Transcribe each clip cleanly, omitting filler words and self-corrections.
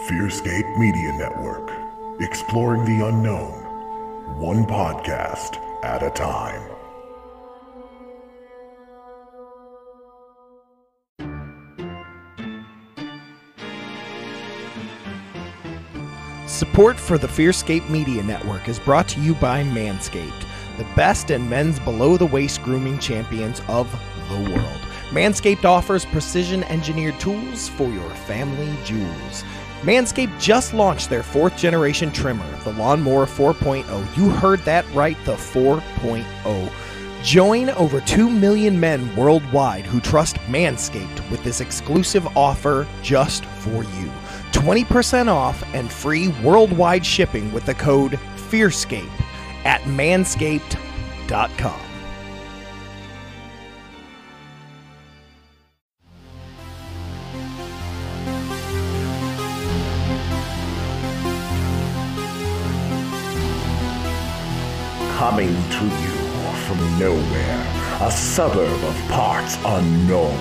Fearscape Media Network, exploring the unknown, one podcast at a time. Support for the Fearscape Media Network is brought to you by Manscaped, the best in men's below-the-waist grooming champions of the world. Manscaped offers precision-engineered tools for your family jewels. Manscaped just launched their 4th generation trimmer, the Lawnmower 4.0. You heard that right, the 4.0. Join over 2 million men worldwide who trust Manscaped with this exclusive offer just for you. 20% off and free worldwide shipping with the code FEARSCAPE at manscaped.com. Coming to you from nowhere, a suburb of parts unknown,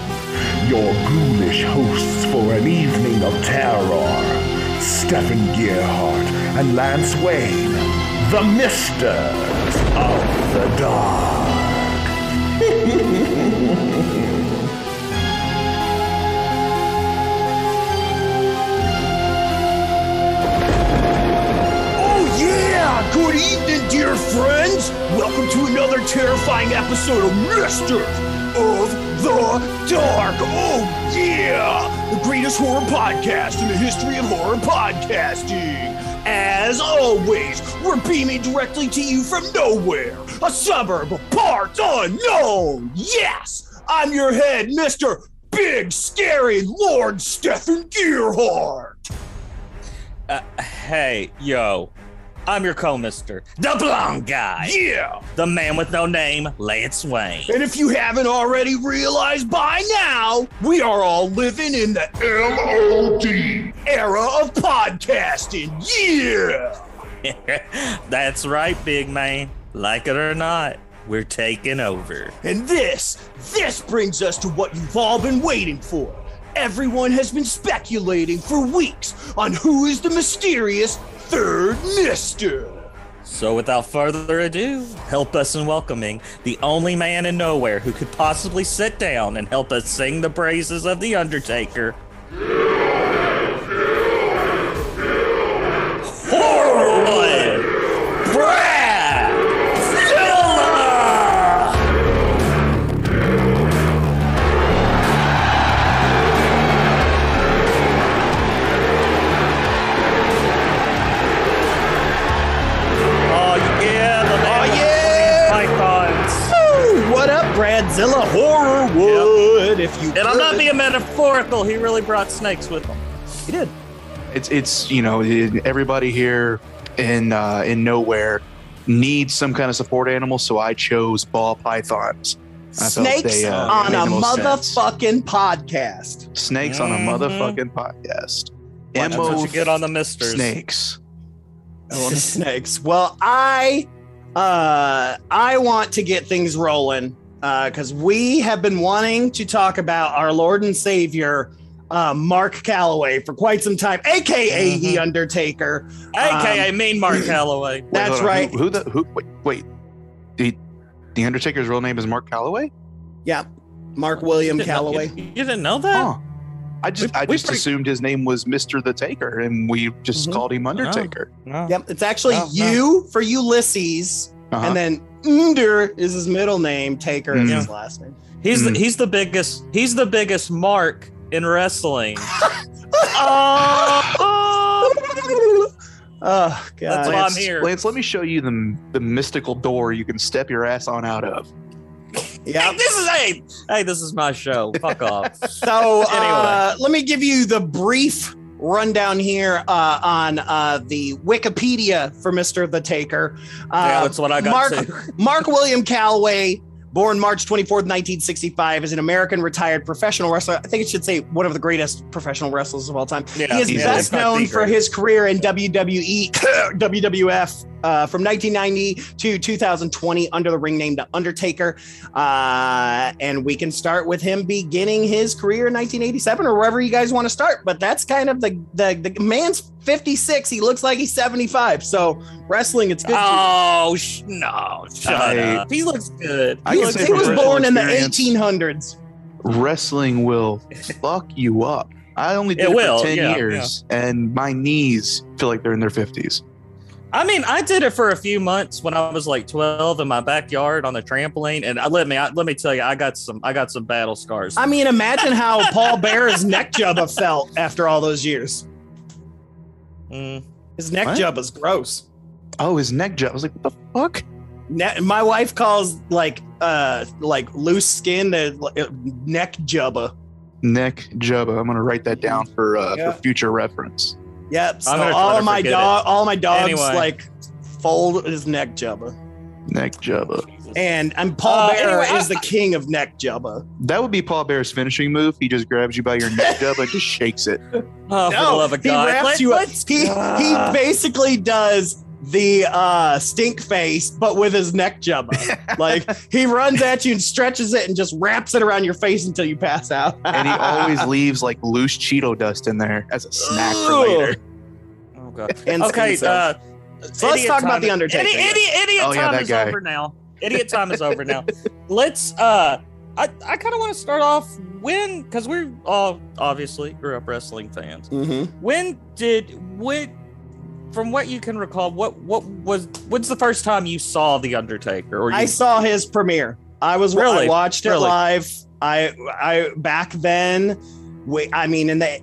your ghoulish hosts for an evening of terror, Stefan Gearhart and Lance Wayne, the Misters of the Dark. Good evening, dear friends. Welcome to another terrifying episode of Misters of the Dark. Oh, yeah! The greatest horror podcast in the history of horror podcasting. As always, we're beaming directly to you from nowhere, a suburb of parts unknown. Yes, I'm your head, Mr. Big Scary Lord Stefan Gearhart. Hey, yo. I'm your co-mister, the blonde guy. Yeah. The man with no name, Lance Wayne. And if you haven't already realized by now, we are all living in the M.O.D. era of podcasting. Yeah. That's right, big man. Like it or not, we're taking over. And this brings us to what you've all been waiting for. Everyone has been speculating for weeks on who is the mysterious third mister. So without further ado, help us in welcoming the only man in nowhere who could possibly sit down and help us sing the praises of the Undertaker. Horrorwood! BradZilla! What up, BradZilla Horrorwood? Yep. If you and I'm not being metaphorical, he really brought snakes with him. He did. It's you know, everybody here in nowhere needs some kind of support animal, so I chose ball pythons. Snakes on a motherfucking podcast. Snakes on a motherfucking podcast. That's what you get on the misters. Snakes. Snakes. Well, I want to get things rolling because we have been wanting to talk about our Lord and Savior, Mark Calloway, for quite some time, a.k.a. the Undertaker. A.k.a. Mean Mark Calloway. That's right. Wait. The Undertaker's real name is Mark Calloway? Yeah. Mark William Calloway. You didn't know that? Huh. I just assumed his name was Mr. the Taker, and we just called him Undertaker. No. Yep, it's actually for Ulysses, and then Under is his middle name, Taker is his last name. He's the biggest mark in wrestling. Oh God! That's why I'm here. Lance, let me show you the mystical door you can step your ass on out of. Yeah, this is my show. Fuck off. So anyway, let me give you the brief rundown here on the Wikipedia for Mr. the Taker. That's what I got too. Mark William Calloway, born March 24th, 1965, is an American retired professional wrestler. I think it should say one of the greatest professional wrestlers of all time. Yeah, he is best known for his career in WWE, WWF, from 1990 to 2020 under the ring name The Undertaker. And we can start with him beginning his career in 1987 or wherever you guys want to start. But that's kind of the man's 56. He looks like he's 75. So wrestling, it's good. Oh, no. Shut up. He looks good. He was born in the 1800s. Wrestling will fuck you up. I only did it for 10 years, and my knees feel like they're in their 50s. I mean, I did it for a few months when I was like 12 in my backyard on a trampoline, and let me tell you, I got some battle scars. I mean, imagine how Paul Bear's neck jubba felt after all those years. His neck jubba's gross. Oh, his neck jubba. I was like, what the fuck? My wife calls like loose skin neck jubba. Neck jubba. I'm gonna write that down for future reference. Yep. So all my dogs like fold his neck jubba. Neck jubba. And Paul Bear is the king of neck jubba. That would be Paul Bear's finishing move. He just grabs you by your neck jubba and just shakes it. Oh, for the love of God. He wraps you up. He basically does the stink face, but with his neck jubba. Like he runs at you and stretches it and just wraps it around your face until you pass out. And he always leaves like loose Cheeto dust in there as a snack for later. Oh God. Okay, so let's talk about the Undertaker. Idiot time is over now. Idiot time is over now. Let's I kind of want to start off because we're all obviously grew up wrestling fans. From what you can recall, what's the first time you saw the Undertaker? I saw his premiere. I watched it live. I back then. In the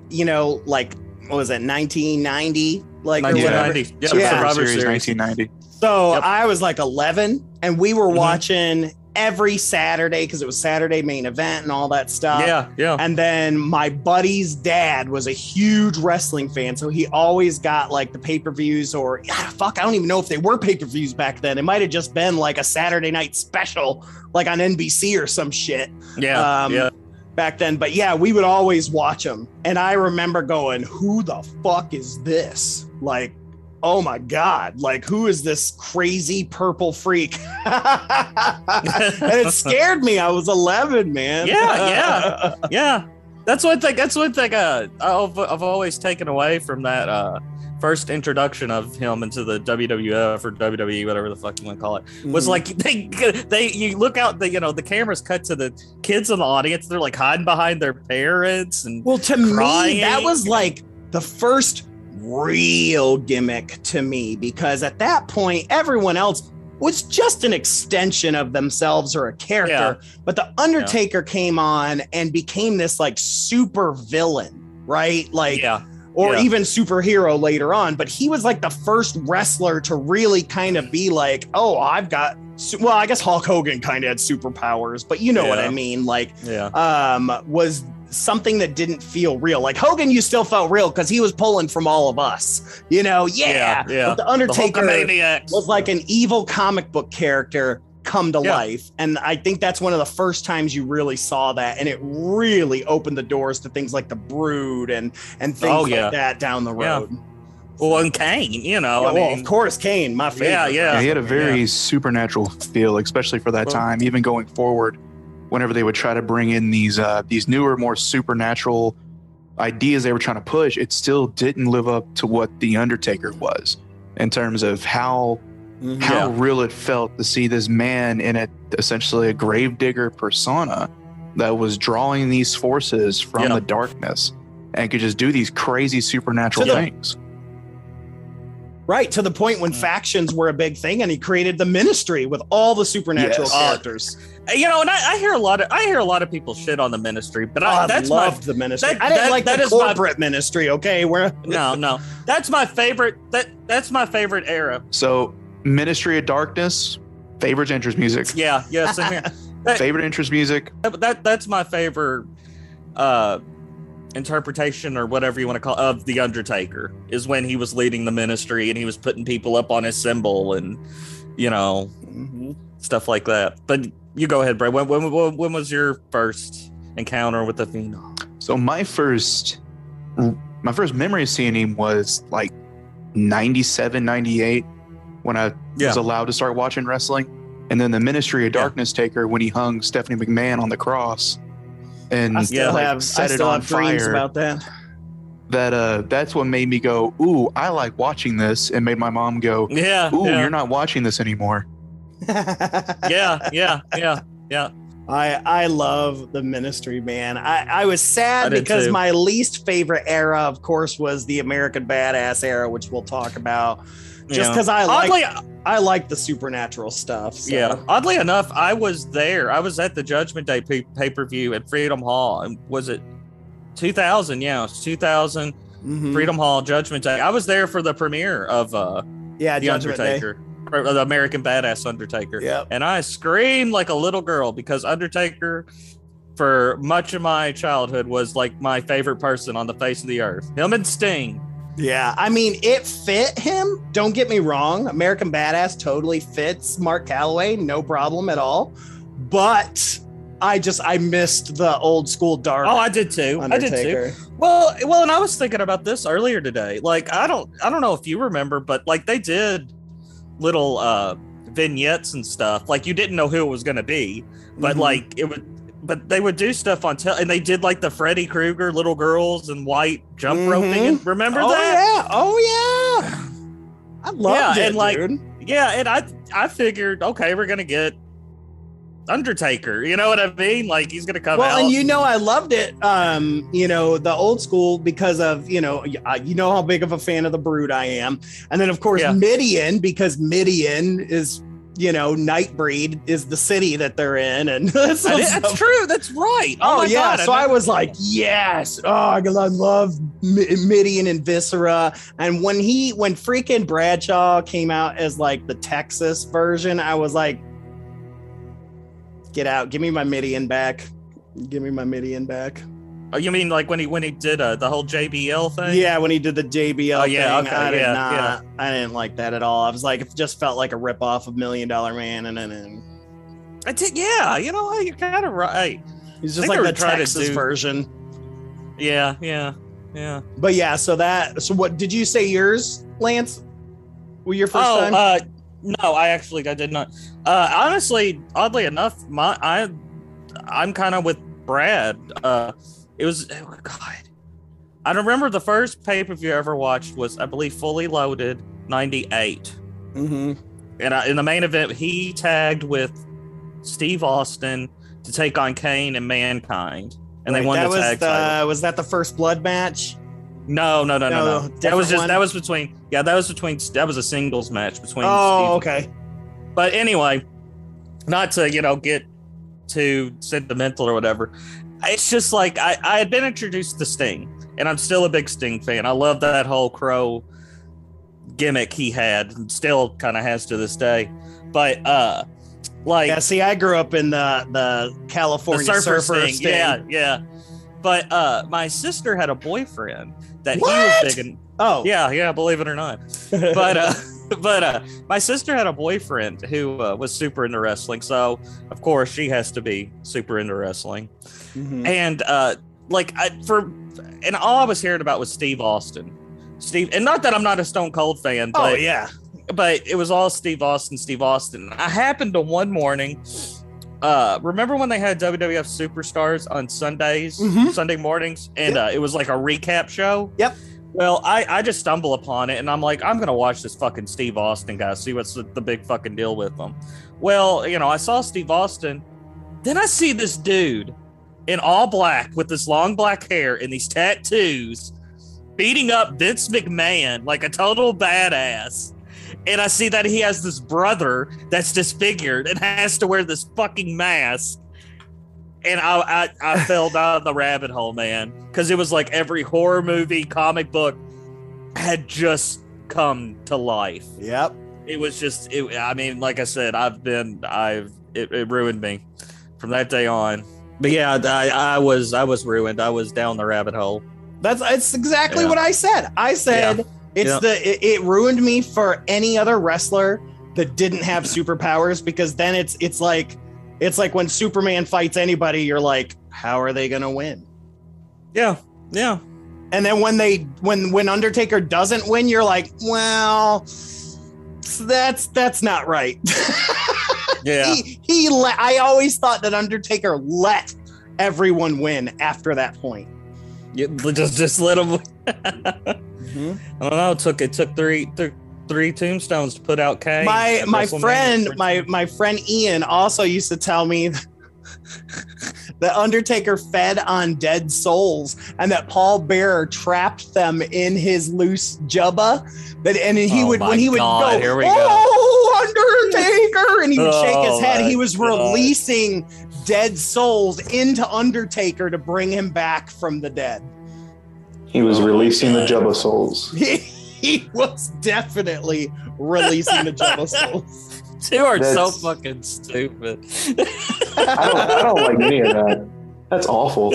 what was it, 1990? Like 1990. Yeah, Survivor Series 1990. So I was like 11, and we were watching every Saturday because it was Saturday main event and all that stuff. Yeah. And then my buddy's dad was a huge wrestling fan, so he always got like the pay-per-views or I don't even know if they were pay-per-views back then. It might have just been like a Saturday night special, like on NBC or some shit. Yeah. Back then, but yeah, we would always watch them. And I remember going, "Who the fuck is this?" Like, oh my God, like who is this crazy purple freak? And it scared me. I was 11, man. Yeah. That's one thing I've always taken away from that first introduction of him into the WWF or WWE, whatever the fuck you want to call it, was like you look out, the cameras cut to the kids in the audience. They're like hiding behind their parents and crying. Me, that was like the first real gimmick to me, because at that point everyone else was just an extension of themselves or a character, but the Undertaker came on and became this like super villain, right? Like even superhero later on, but he was like the first wrestler to really kind of be like, oh, I guess Hulk Hogan kind of had superpowers, but you know what I mean? Like was something that didn't feel real. Like Hogan, you still felt real because he was pulling from all of us, But the Undertaker was like an evil comic book character come to life, and I think that's one of the first times you really saw that, and it really opened the doors to things like the Brood and things like that down the road. Well, and Kane, of course, Kane, my favorite. Yeah, he had a very supernatural feel, especially for that time. Even going forward, whenever they would try to bring in these newer, more supernatural ideas they were trying to push, it still didn't live up to what the Undertaker was in terms of how real it felt to see this man in essentially a gravedigger persona that was drawing these forces from the darkness and could just do these crazy supernatural things. Right, to the point when factions were a big thing, and he created the Ministry with all the supernatural characters. And I hear a lot of people shit on the Ministry, but I loved the Ministry. I didn't like the corporate Ministry. Okay, no, that's my favorite. That's my favorite era. So, Ministry of Darkness, favorite entrance music. Yeah, same here. Favorite entrance music. That's my favorite interpretation, or whatever you want to call it, of the Undertaker, is when he was leading the Ministry and he was putting people up on his symbol and stuff like that. But you go ahead, Brad. When was your first encounter with the Phenom? So my first memory of seeing him was like 97, 98. when I was allowed to start watching wrestling. And then the Ministry of Darkness Taker when he hung Stephanie McMahon on the cross and I still have dreams about that. That's what made me go, ooh, I like watching this, and made my mom go, you're not watching this anymore. Yeah. I love the Ministry, man. I was sad because my least favorite era, of course, was the American Badass era, which we'll talk about. Just because I like the supernatural stuff. So. Yeah. Oddly enough, I was there. I was at the Judgment Day pay-per-view at Freedom Hall. And was it 2000? Yeah, it was 2000. Freedom Hall, Judgment Day. I was there for the premiere of the Undertaker. The American Badass Undertaker. Yeah. And I screamed like a little girl because Undertaker, for much of my childhood, was like my favorite person on the face of the earth. Him and Sting. Yeah, I mean, it fit him. Don't get me wrong. American Badass totally fits Mark Calloway. No problem at all. But I missed the old school dark. Oh, I did too. Undertaker. Well, and I was thinking about this earlier today. Like, I don't know if you remember, but like they did little vignettes and stuff. Like you didn't know who it was going to be, but like it would. But they would do stuff on and they did like the Freddy Krueger little girls and white jump roping. And remember that? Oh yeah. I loved it, and like, dude. Yeah, and I figured, okay, we're gonna get Undertaker. You know what I mean? Like he's gonna come out. Well, and I loved it. The old school because of how big of a fan of the Brood I am, and then of course Midian because Midian is. Nightbreed is the city that they're in, and that's true. That's right. Oh yeah. God, so I was like, yes. Oh, I love Midian and Viscera. And when freaking Bradshaw came out as like the Texas version, I was like, get out. Give me my Midian back. Give me my Midian back. Oh, you mean like when he did the whole JBL thing? Yeah, when he did the JBL thing. Okay, I didn't like that at all. I was like, it just felt like a ripoff of $1 Million Man, and then I did. Yeah, you're kind of right. He's just like the Texas version. Yeah. But yeah, so what did you say yours, Lance? Were your first time? No, I did not. Honestly, oddly enough, I'm kind of with Brad. It was God. I remember the first pay-per-view I ever watched was, I believe, Fully Loaded '98. And in the main event, he tagged with Steve Austin to take on Kane and Mankind, and they won the tag title. Was that the first blood match? No. That was a singles match between. Oh, Steve okay. But anyway, not to get too sentimental or whatever. It's just like I had been introduced to Sting, and I'm still a big Sting fan. I love that whole crow gimmick he had, and still kind of has to this day. But I grew up in the California surfer Sting. Yeah. But my sister had a boyfriend that what? He was big in. Oh, yeah, believe it or not. But my sister had a boyfriend who was super into wrestling, so of course she has to be super into wrestling. And and all I was hearing about was Steve Austin, and not that I'm not a Stone Cold fan, but but it was all Steve Austin. I happened to one morning. Remember when they had WWF Superstars on Sundays, Sunday mornings, and it was like a recap show? Yep. Well, I just stumble upon it, and I'm like, I'm gonna watch this fucking Steve Austin guy, see what's the big fucking deal with him. Well, I saw Steve Austin, then I see this dude in all black with this long black hair and these tattoos beating up Vince McMahon like a total badass. And I see that he has this brother that's disfigured and has to wear this fucking mask. And I fell down the rabbit hole, man, because it was like every horror movie, comic book had just come to life. Yep. It was just, I mean, like I said, it ruined me from that day on. But yeah, I was ruined. I was down the rabbit hole. It's exactly what I said. I said it ruined me for any other wrestler that didn't have superpowers, because then it's like when Superman fights anybody, you're like, how are they gonna win? Yeah. And then when Undertaker doesn't win, you're like, well, That's not right. Yeah. I always thought that Undertaker let everyone win after that point. You just let him. I don't know. It took three tombstones to put out Kane. My friend Ian also used to tell me that Undertaker fed on dead souls and that Paul Bearer trapped them in his loose jubba. When he would go, here we "Oh, Undertaker," and he would shake his head. He was releasing dead souls into Undertaker to bring him back from the dead. He was releasing the Jubba souls. He was definitely releasing the Jubba souls. You are so fucking stupid. I don't like any of that. That's awful.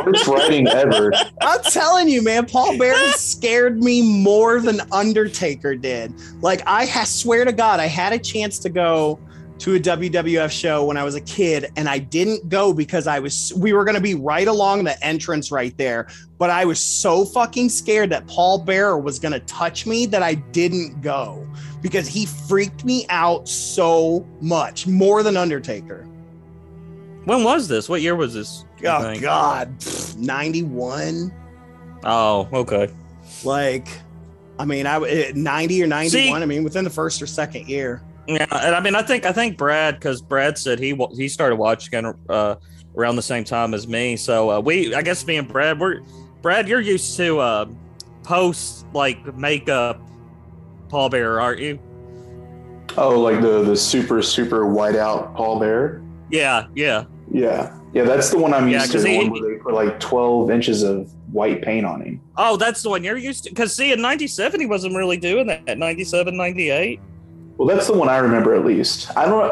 Worst writing ever. I'm telling you, man, Paul Bearer scared me more than Undertaker did. Like, I swear to God, I had a chance to go to a WWF show when I was a kid, and I didn't go because we were going to be right along the entrance right there. But I was so fucking scared that Paul Bearer was going to touch me that I didn't go because he freaked me out so much, more than Undertaker. When was this? What year was this? Oh, God. 91. Oh, okay. Like, I mean, 90 or 91. I mean, within the first or second year. Yeah, and I mean, I think Brad, because Brad said he started watching around the same time as me. So I guess me and Brad, you're used to post like makeup Paul Bearer, aren't you? Oh, like the super whiteout Paul Bearer. Yeah. That's the one I'm used to. The one where they put like 12 inches of white paint on him. Oh, that's the one you're used to. Because see, in '97 he wasn't really doing that. At '97, '98. Well, that's the one I remember at least. I don't.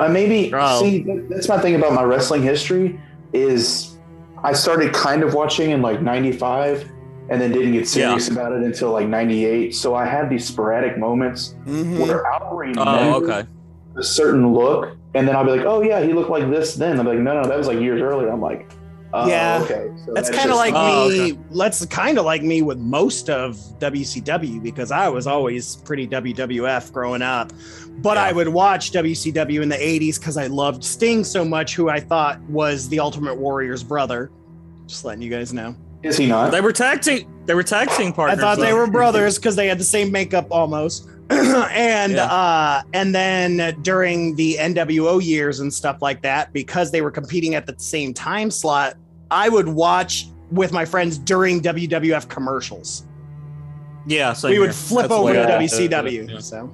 See, that's my thing about my wrestling history is I started kind of watching in like '95 and then didn't get serious about it until like '98. So I had these sporadic moments where I'll remember a certain look, and then I'll be like, "Oh yeah, he looked like this." Then I'm like, "No, that was like years earlier." I'm like, okay. So that's kind of like me. Okay. That's kind of like me with most of WCW because I was always pretty WWF growing up. But I would watch WCW in the 80s because I loved Sting so much, who I thought was the Ultimate Warrior's brother. Just letting you guys know. Is he not? They were tag team partners. I thought they were brothers because they had the same makeup almost. And then during the NWO years and stuff like that, because they were competing at the same time slot, I would watch with my friends during WWF commercials. Yeah, we would flip over to WCW. So.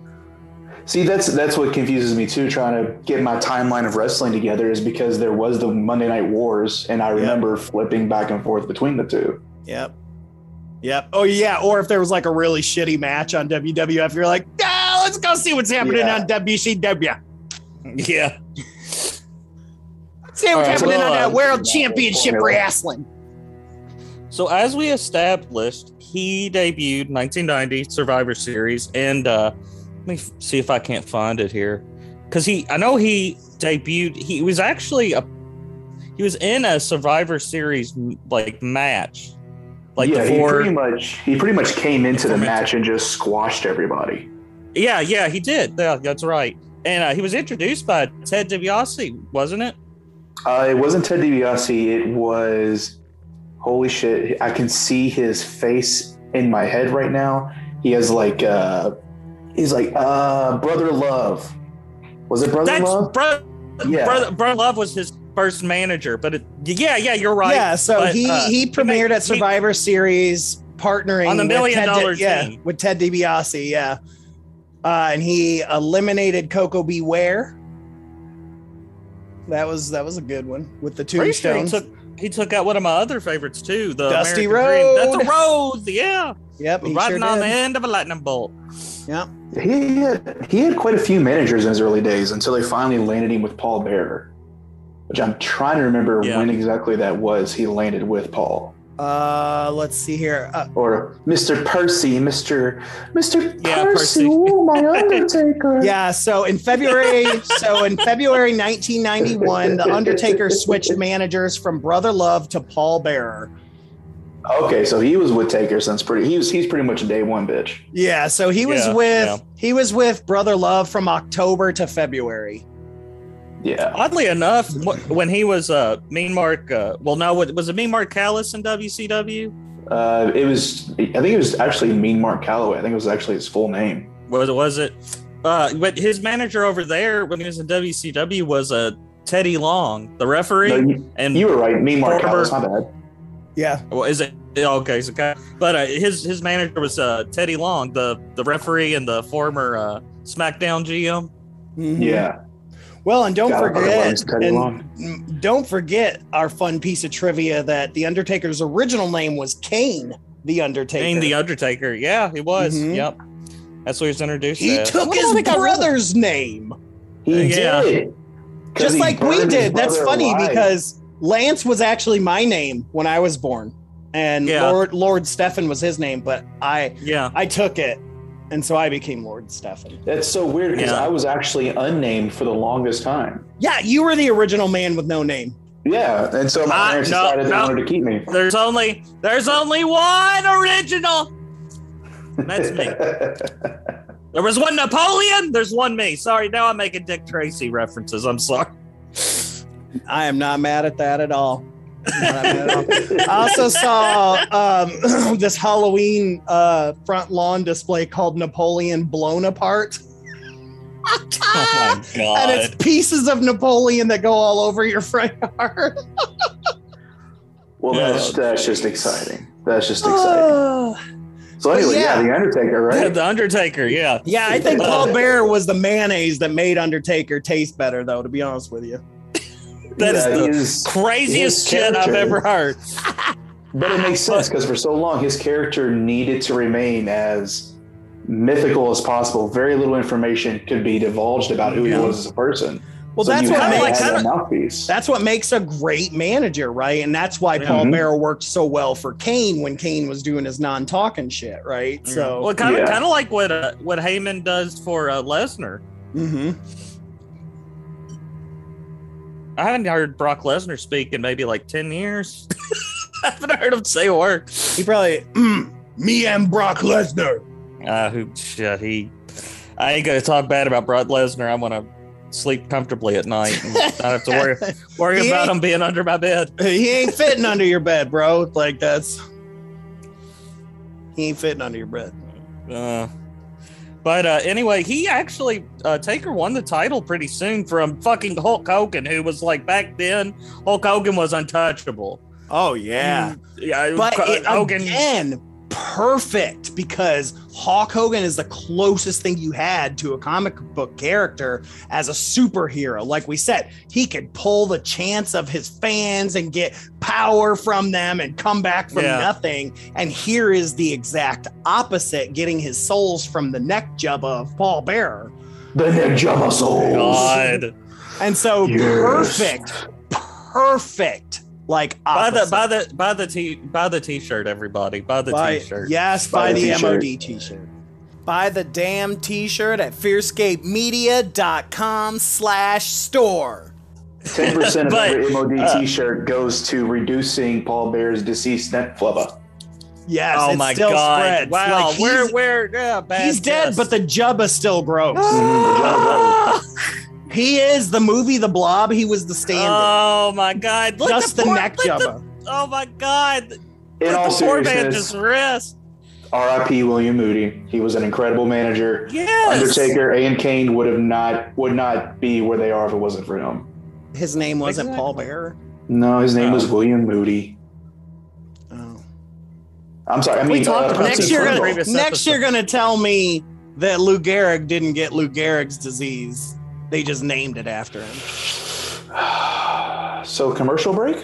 See, that's what confuses me too, trying to get my timeline of wrestling together is because there was the Monday Night Wars, and I remember flipping back and forth between the two. Yep. Oh, yeah. Or if there was like a really shitty match on WWF, you're like, let's go see what's happening on WCW. Yeah. See what's happening on that World Championship Wrestling. So as we established, he debuted 1990 Survivor Series, and let me see if I can't find it here, because I know he debuted. He was actually he was in a Survivor Series like match, like he pretty much came into the match and just squashed everybody. Yeah, he did. Yeah, that's right. And he was introduced by Ted DiBiase, wasn't it? It wasn't Ted DiBiase. It was, holy shit! I can see his face in my head right now. He has like. He's like, Brother Love. Was it Brother Love? Brother Love was his first manager, but you're right. Yeah, so he premiered at Survivor Series, partnering on the $1 million team with Ted DiBiase. And he eliminated Coco Beware. That was a good one with the tombstones. Sure he took out one of my other favorites too, the Dusty American Road. Dream. That's a Rose, yeah. Yep, he riding sure on did. the end of a lightning bolt. Yep. He had quite a few managers in his early days until they finally landed him with Paul Bearer, which I'm trying to remember when exactly that was. He landed with Paul. Let's see here. Or Mr. Percy, Mr. Percy. Oh, my Undertaker. Yeah, so in February 1991, the Undertaker switched managers from Brother Love to Paul Bearer. Okay, so he was with Taker since he's pretty much a day one bitch. Yeah, so he was with Brother Love from October to February. Yeah. Oddly enough, when he was Mean Mark, was it Mean Mark Callis in WCW? I think it was actually Mean Mark Calloway. I think it was actually his full name. Was it? But his manager over there when he was in WCW was Teddy Long, the referee. No, and you were right. Mean Mark Callis, my bad. Yeah. Well, is it? Okay, so but his manager was Teddy Long, the referee and the former SmackDown GM. Mm-hmm. Yeah. Well, and don't forget our fun piece of trivia that the Undertaker's original name was Kane the Undertaker. Kane the Undertaker. Yeah, he was. Mm-hmm. Yep. That's what he was introduced He as. took his brother's name. He did. Just like we did. That's funny because Lance was actually my name when I was born. And Lord Stefan was his name, but I took it. And so I became Lord Stefan. That's so weird because I was actually unnamed for the longest time. Yeah, you were the original man with no name. Yeah, and so my parents decided they wanted to keep me. There's only one original. That's me. There was one Napoleon. There's one me. Sorry, now I'm making Dick Tracy references. I'm sorry. I am not mad at that at all. I also saw this Halloween front lawn display called Napoleon Blown Apart. Oh my God. And it's pieces of Napoleon that go all over your front yard. Well, that's just exciting. That's just exciting. So anyway, the Undertaker, right? The Undertaker, yeah. Yeah, I think Paul Bearer was the mayonnaise that made Undertaker taste better, though, to be honest with you. That is the craziest shit I've ever heard. But it makes sense because for so long, his character needed to remain as mythical as possible. Very little information could be divulged about who he was as a person. Well, so that's what makes a great manager, right? And that's why Paul Bearer worked so well for Kane when Kane was doing his non-talking shit, right? Yeah. So, well, kind of like what Heyman does for Lesnar. Mm-hmm. I haven't heard Brock Lesnar speak in maybe like 10 years. I haven't heard him say a word. He probably, me and Brock Lesnar. I ain't gonna talk bad about Brock Lesnar. I'm gonna sleep comfortably at night and not have to worry about him being under my bed. He ain't fitting under your bed, bro. Like he ain't fitting under your bed. But anyway, he actually Taker won the title pretty soon from fucking Hulk Hogan, who was like back then. Hulk Hogan was untouchable. Oh yeah, but Hogan again, perfect because Hulk Hogan is the closest thing you had to a comic book character as a superhero. Like we said, he could pull the chance of his fans and get power from them and come back from nothing. And here is the exact opposite, getting his souls from the neck jubba of Paul Bearer. The neck jubba souls. God. And so perfect. Like opposite. buy the t-shirt, everybody. Buy the t-shirt. Yes, buy the M.O.D t-shirt. Buy the damn t-shirt at fearscapemedia.com/store. 10% of every M.O.D t-shirt goes to reducing Paul Bearer's deceased neck flubber. Yes, oh my God. Spreads. Wow, like he's dead, but the jubba still grows. He is the movie The Blob. He was the stand-in. Oh my God! Just the neck jubba. Oh my God! In all seriousness, just rest. R.I.P. William Moody. He was an incredible manager. Yes. Undertaker and Kane would not be where they are if it wasn't for him. His name wasn't Paul Bearer. No, his name was William Moody. Oh, I'm sorry. I mean, next you're gonna tell me that Lou Gehrig didn't get Lou Gehrig's disease. They just named it after him. So commercial break?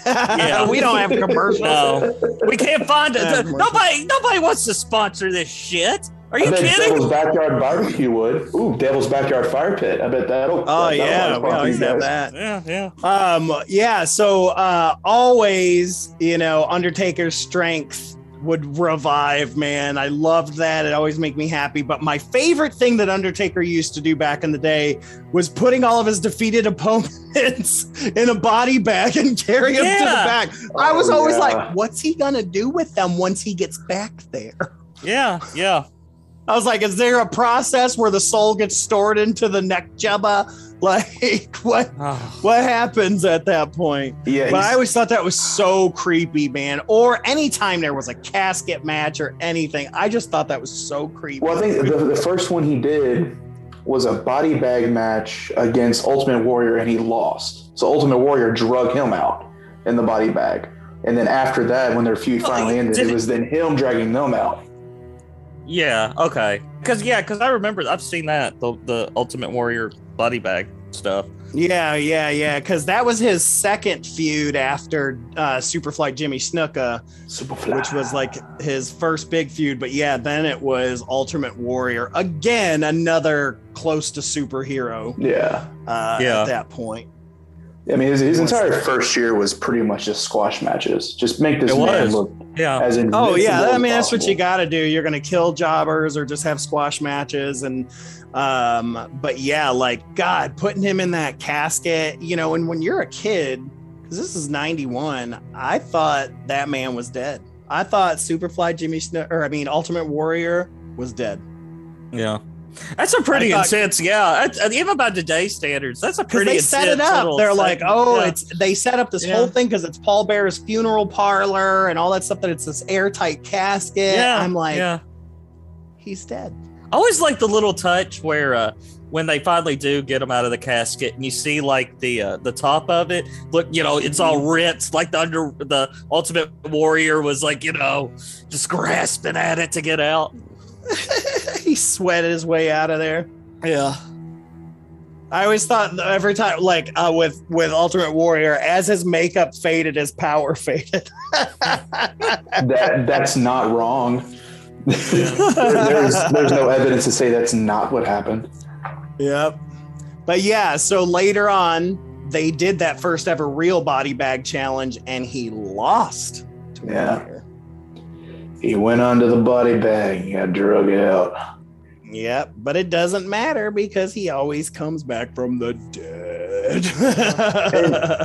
Yeah, we don't have commercials. No, we can't find it. Nobody wants to sponsor this shit. Are you kidding? Devil's Backyard Barbecue would. Ooh, Devil's Backyard Fire Pit. I bet that'll. Oh yeah, we always have that. Yeah. So always, Undertaker's strength would revive, man. I loved that. It always made me happy. But my favorite thing that Undertaker used to do back in the day was putting all of his defeated opponents in a body bag and carry them to the back. I was always like, what's he going to do with them once he gets back there? Yeah. I was like, is there a process where the soul gets stored into the neck jubba? Like, what happens at that point? Yeah, but I always thought that was so creepy, man. Or anytime there was a casket match or anything, I just thought that was so creepy. Well, I think the first one he did was a body bag match against Ultimate Warrior, and he lost. So Ultimate Warrior drug him out in the body bag. And then after that, when their feud finally ended, it was then him dragging them out. Yeah, okay. Because I remember I've seen that, the Ultimate Warrior body bag stuff. Yeah. Because that was his second feud after Superfly Jimmy Snuka, which was like his first big feud. But yeah, then it was Ultimate Warrior. Again, another close to superhero. At that point. I mean, his entire first year was pretty much just squash matches. Just make this man look as invincible. Oh yeah, I mean that's possible. what you got to do. You're gonna kill jobbers or just have squash matches, and but yeah, like God, putting him in that casket, you know. And when you're a kid, because this is '91, I thought that man was dead. I thought Superfly Jimmy Ultimate Warrior was dead. Yeah. That's a pretty intense, even by today's standards, that's a pretty intense. They set it up. They're like, they set up this whole thing because it's Paul Bearer's funeral parlor and all that stuff. That it's this airtight casket. Yeah, I'm like, he's dead. I always like the little touch where when they finally do get him out of the casket and you see like the top of it, look, you know, it's all ripped, like the Ultimate Warrior was like, you know, just grasping at it to get out. He sweated his way out of there. Yeah. I always thought every time, like with Ultimate Warrior, as his makeup faded, his power faded. That's not wrong. There's no evidence to say that's not what happened. Yep. But yeah, so later on, they did that first ever real body bag challenge, and he lost to Warrior. He went onto the body bag and got drug out. Yep, but it doesn't matter because he always comes back from the dead.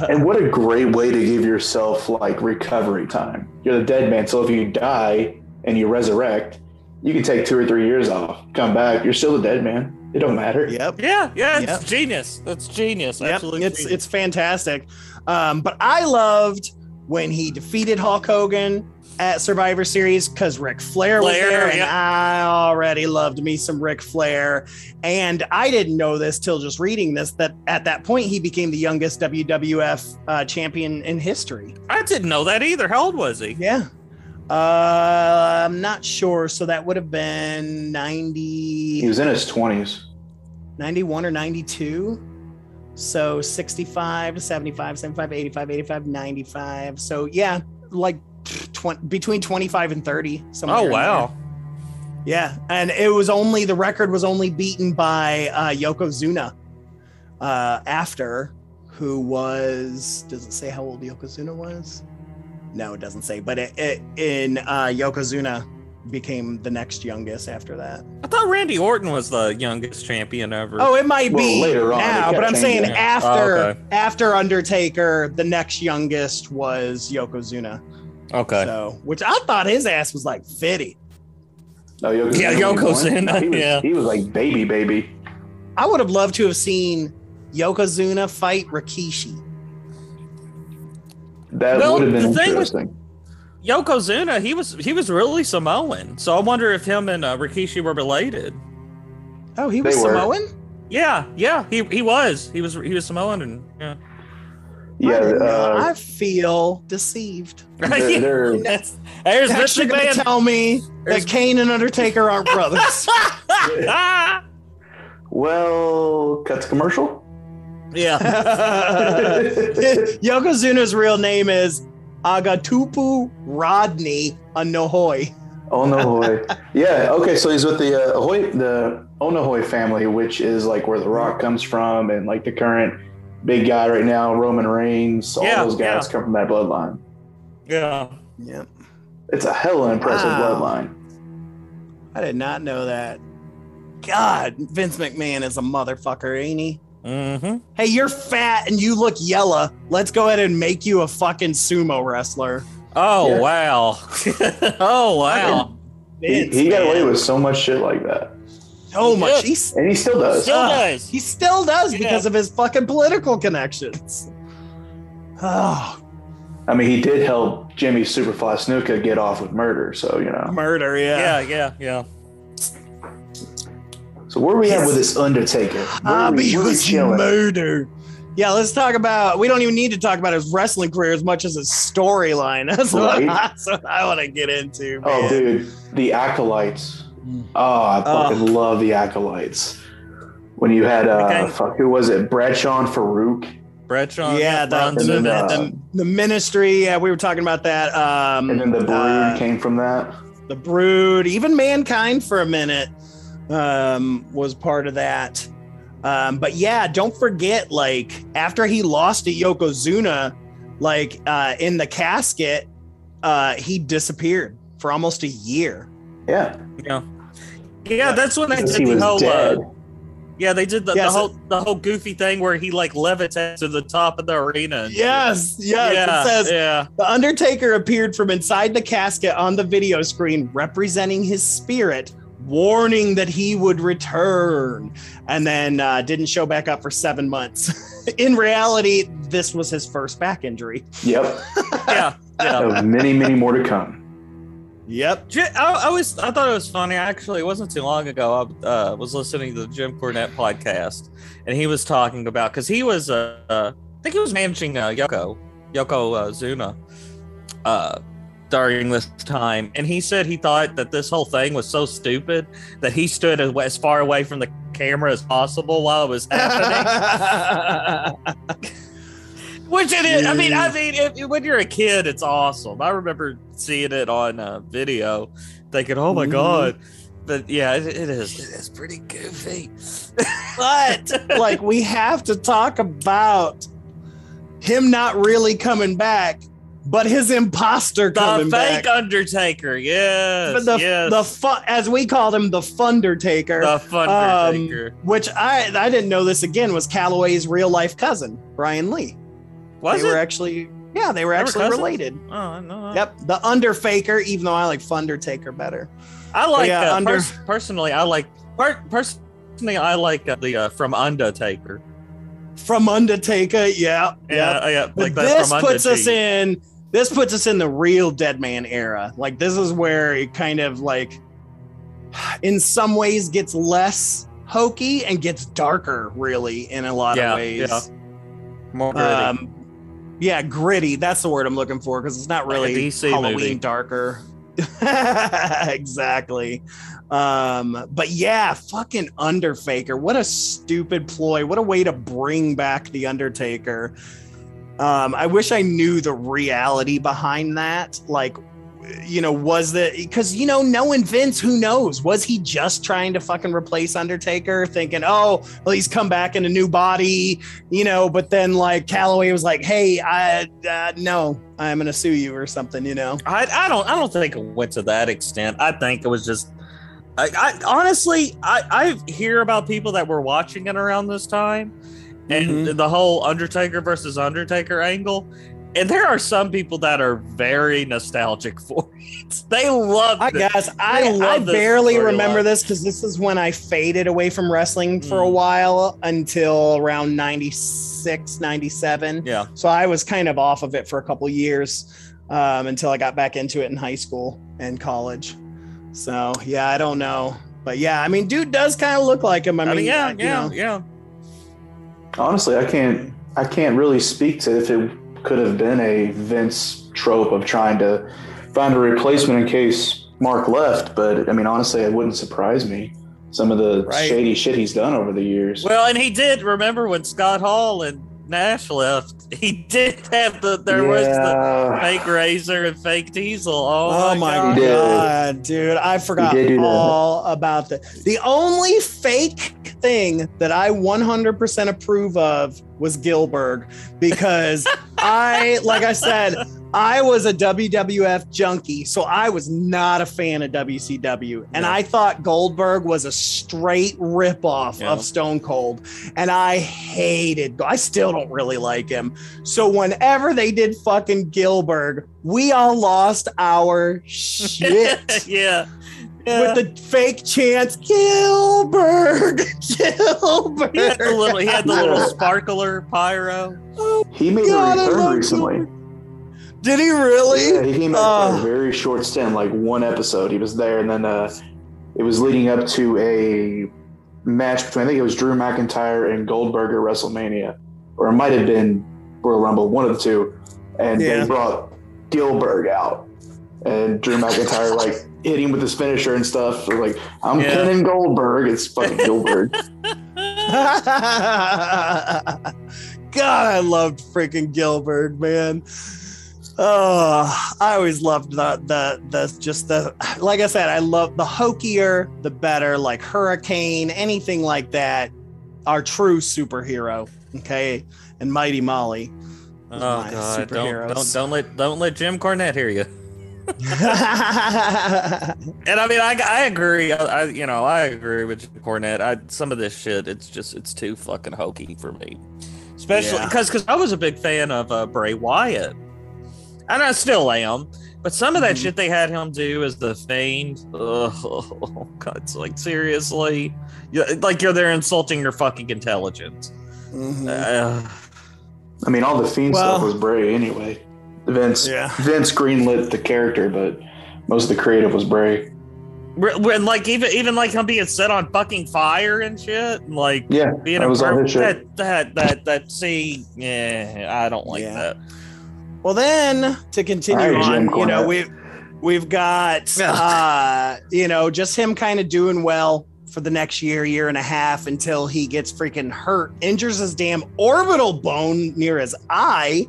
and what a great way to give yourself like recovery time. You're the dead man, so if you die and you resurrect, you can take 2 or 3 years off, come back, you're still the dead man. It don't matter. Yep. Yeah, it's genius. That's genius. Yep. Absolutely. It's fantastic. But I loved when he defeated Hulk Hogan at Survivor Series because Ric Flair was there, and I already loved me some Ric Flair. And I didn't know this till just reading this, that at that point he became the youngest WWF champion in history. I didn't know that either. How old was he? Yeah. I'm not sure. So that would have been 90. He was in his 20s. 91 or 92. So 65 to 75, 75, 85, 85, 95. So yeah, like between 25 and 30. Oh, wow. Yeah. And the record was only beaten by Yokozuna after, who was, does it say how old Yokozuna was? No, it doesn't say, but Yokozuna became the next youngest after that. I thought Randy Orton was the youngest champion ever. Oh, it might be later on, now, but I'm saying after Undertaker, the next youngest was Yokozuna. Okay. So, which I thought his ass was like 50. No, Yokozuna. He was like baby. I would have loved to have seen Yokozuna fight Rikishi. That would have been interesting. Yokozuna, he was really Samoan, so I wonder if him and Rikishi were related. Oh, he was Samoan? Yeah, he was Samoan, and I feel deceived. There's actually going to tell me that Kane and Undertaker aren't brothers. Well, cut to commercial. Yeah. Yokozuna's real name is Agatupu Rodney Onohoi. Onohoi. Yeah. Okay. So he's with the Onohoi family, which is like where The Rock comes from, and like the current big guy right now, Roman Reigns. All those guys come from that bloodline. Yeah. Yeah. It's a hella impressive bloodline. I did not know that. God, Vince McMahon is a motherfucker, ain't he? Mm-hmm. Hey, you're fat and you look yellow. Let's go ahead and make you a fucking sumo wrestler. Oh, Yeah. wow. Oh, wow. He got away with so much shit like that. So much. And he still does. He still does because of his fucking political connections. Oh. I mean, he did help Jimmy Superfly Snuka get off with murder, so, you know. Murder, yeah. Yeah. So where are we at with this Undertaker? He was chilling? murder. Yeah, let's talk about, we don't even need to talk about his wrestling career as much as his storyline. That's what I want to get into, man. Oh, dude, the Acolytes. Oh, I fucking love the Acolytes. When you had, who was it? Bradshaw and Farouk. Bradshaw. Yeah, the Ministry. Yeah, we were talking about that. And then the Brood came from that. The Brood, even Mankind for a minute was part of that. But yeah, don't forget, like, after he lost to Yokozuna, like in the casket, he disappeared for almost a year. Yeah. That's when they did the whole they did the whole goofy thing where he like levitates to the top of the arena. Yes. It says the Undertaker appeared from inside the casket on the video screen, representing his spirit, warning that he would return, and then didn't show back up for 7 months. In reality, this was his first back injury. Yep. Yeah. Many more to come. Yep. I thought it was funny. Actually, it wasn't too long ago. I was listening to the Jim Cornette podcast, and he was talking about, because he was, I think he was managing Yokozuna during this time, and he said he thought that this whole thing was so stupid that he stood as far away from the camera as possible while it was happening. Which it is. I mean, when you're a kid, it's awesome. I remember seeing it on video, thinking, "Oh my god!" But yeah, it is. It is pretty goofy. But like, we have to talk about him not really coming back, but his imposter coming back. The fake Undertaker, yes. The fun, as we called him, the Fundertaker. The Fundertaker. Which I didn't know this again was Calloway's real life cousin, Brian Lee. They were actually related. Oh, I know. Yep, the Underfaker, even though I like Fundertaker better. I like personally. I like the from Undertaker. From Undertaker, yeah. Like this puts us in the real Dead Man era. Like, this is where it kind of like, in some ways, gets less hokey and gets darker, really, in a lot of ways. Yeah. More gritty. Gritty. That's the word I'm looking for, because it's not really like DC Halloween movie. Darker. Exactly. But yeah, fucking Underfaker. What a stupid ploy. What a way to bring back the Undertaker. I wish I knew the reality behind that. Like, was that because, knowing Vince, who knows? Was he just trying to fucking replace Undertaker, thinking, oh, well, he's come back in a new body, but then like Calloway was like, hey, no, I'm going to sue you or something, I don't think it went to that extent. I think it was just, I honestly hear about people that were watching it around this time and the whole Undertaker versus Undertaker angle. And there are some people that are very nostalgic for it. They love it. I guess I barely remember this because this is when I faded away from wrestling for a while until around 96, 97. Yeah. So I was kind of off of it for a couple years until I got back into it in high school and college. So, yeah, I don't know. But, yeah, I mean, dude does kind of look like him. I mean, yeah. Honestly, I can't really speak to if it could have been a Vince trope of trying to find a replacement in case Mark left, but I mean, honestly, it wouldn't surprise me. Some of the shady shit he's done over the years. Well, and he did. Remember when Scott Hall and Nash left? He did have was the fake Razor and fake Diesel. Oh my god, dude! I forgot all about that. The only fake thing that I 100% approve of was Gilbert, because like I said, I was a WWF junkie, so I was not a fan of WCW. And I thought Goldberg was a straight ripoff of Stone Cold. And I still don't really like him. So whenever they did fucking Gilbert, we all lost our shit. Yeah. With the fake chants, Gilbert. He had the little sparkler pyro. He made a return recently. Did he really? Yeah, he came back for a very short stint, like one episode. He was there, and then it was leading up to a match between, I think it was Drew McIntyre and Goldberg at WrestleMania, or it might have been Royal Rumble, one of the two. And they brought Gilbert out, and Drew McIntyre like hit him with his finisher and stuff. So, like, I'm pinning Goldberg. It's fucking Gilbert. God, I loved freaking Gilbert, man. Oh, I always loved the like I said, I love the hokier, the better, like Hurricane, anything like that. Our true superhero, okay, and Mighty Molly. Oh God! Don't let Jim Cornette hear you. And I mean, I agree. I agree with Jim Cornette. Some of this shit, it's too fucking hokey for me, especially because I was a big fan of Bray Wyatt. And I still am, but some of that shit they had him do as the Fiend. Oh God, it's like, seriously, you're there insulting your fucking intelligence. I mean, all the Fiend stuff was Bray anyway. Vince greenlit the character, but most of the creative was Bray. When like even like him being set on fucking fire and shit, and like being that was all his shit. I don't like that. Well, then to continue on, we've got just him kind of doing well for the next year and a half until he gets freaking hurt, injures his damn orbital bone near his eye.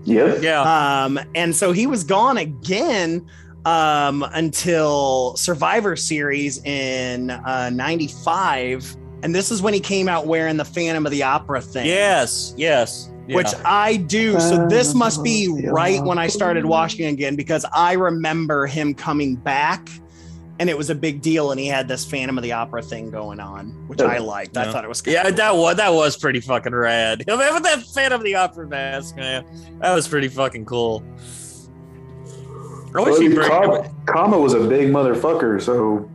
And so he was gone again until Survivor Series in 95, and this is when he came out wearing the Phantom of the Opera thing. Yes. Which I do. So this must be right when I started watching again, because I remember him coming back and it was a big deal. And he had this Phantom of the Opera thing going on, which I liked. I thought it was cool. That was pretty fucking rad. I mean, with that Phantom of the Opera mask, man, that was pretty fucking cool. Kama was a big motherfucker. So,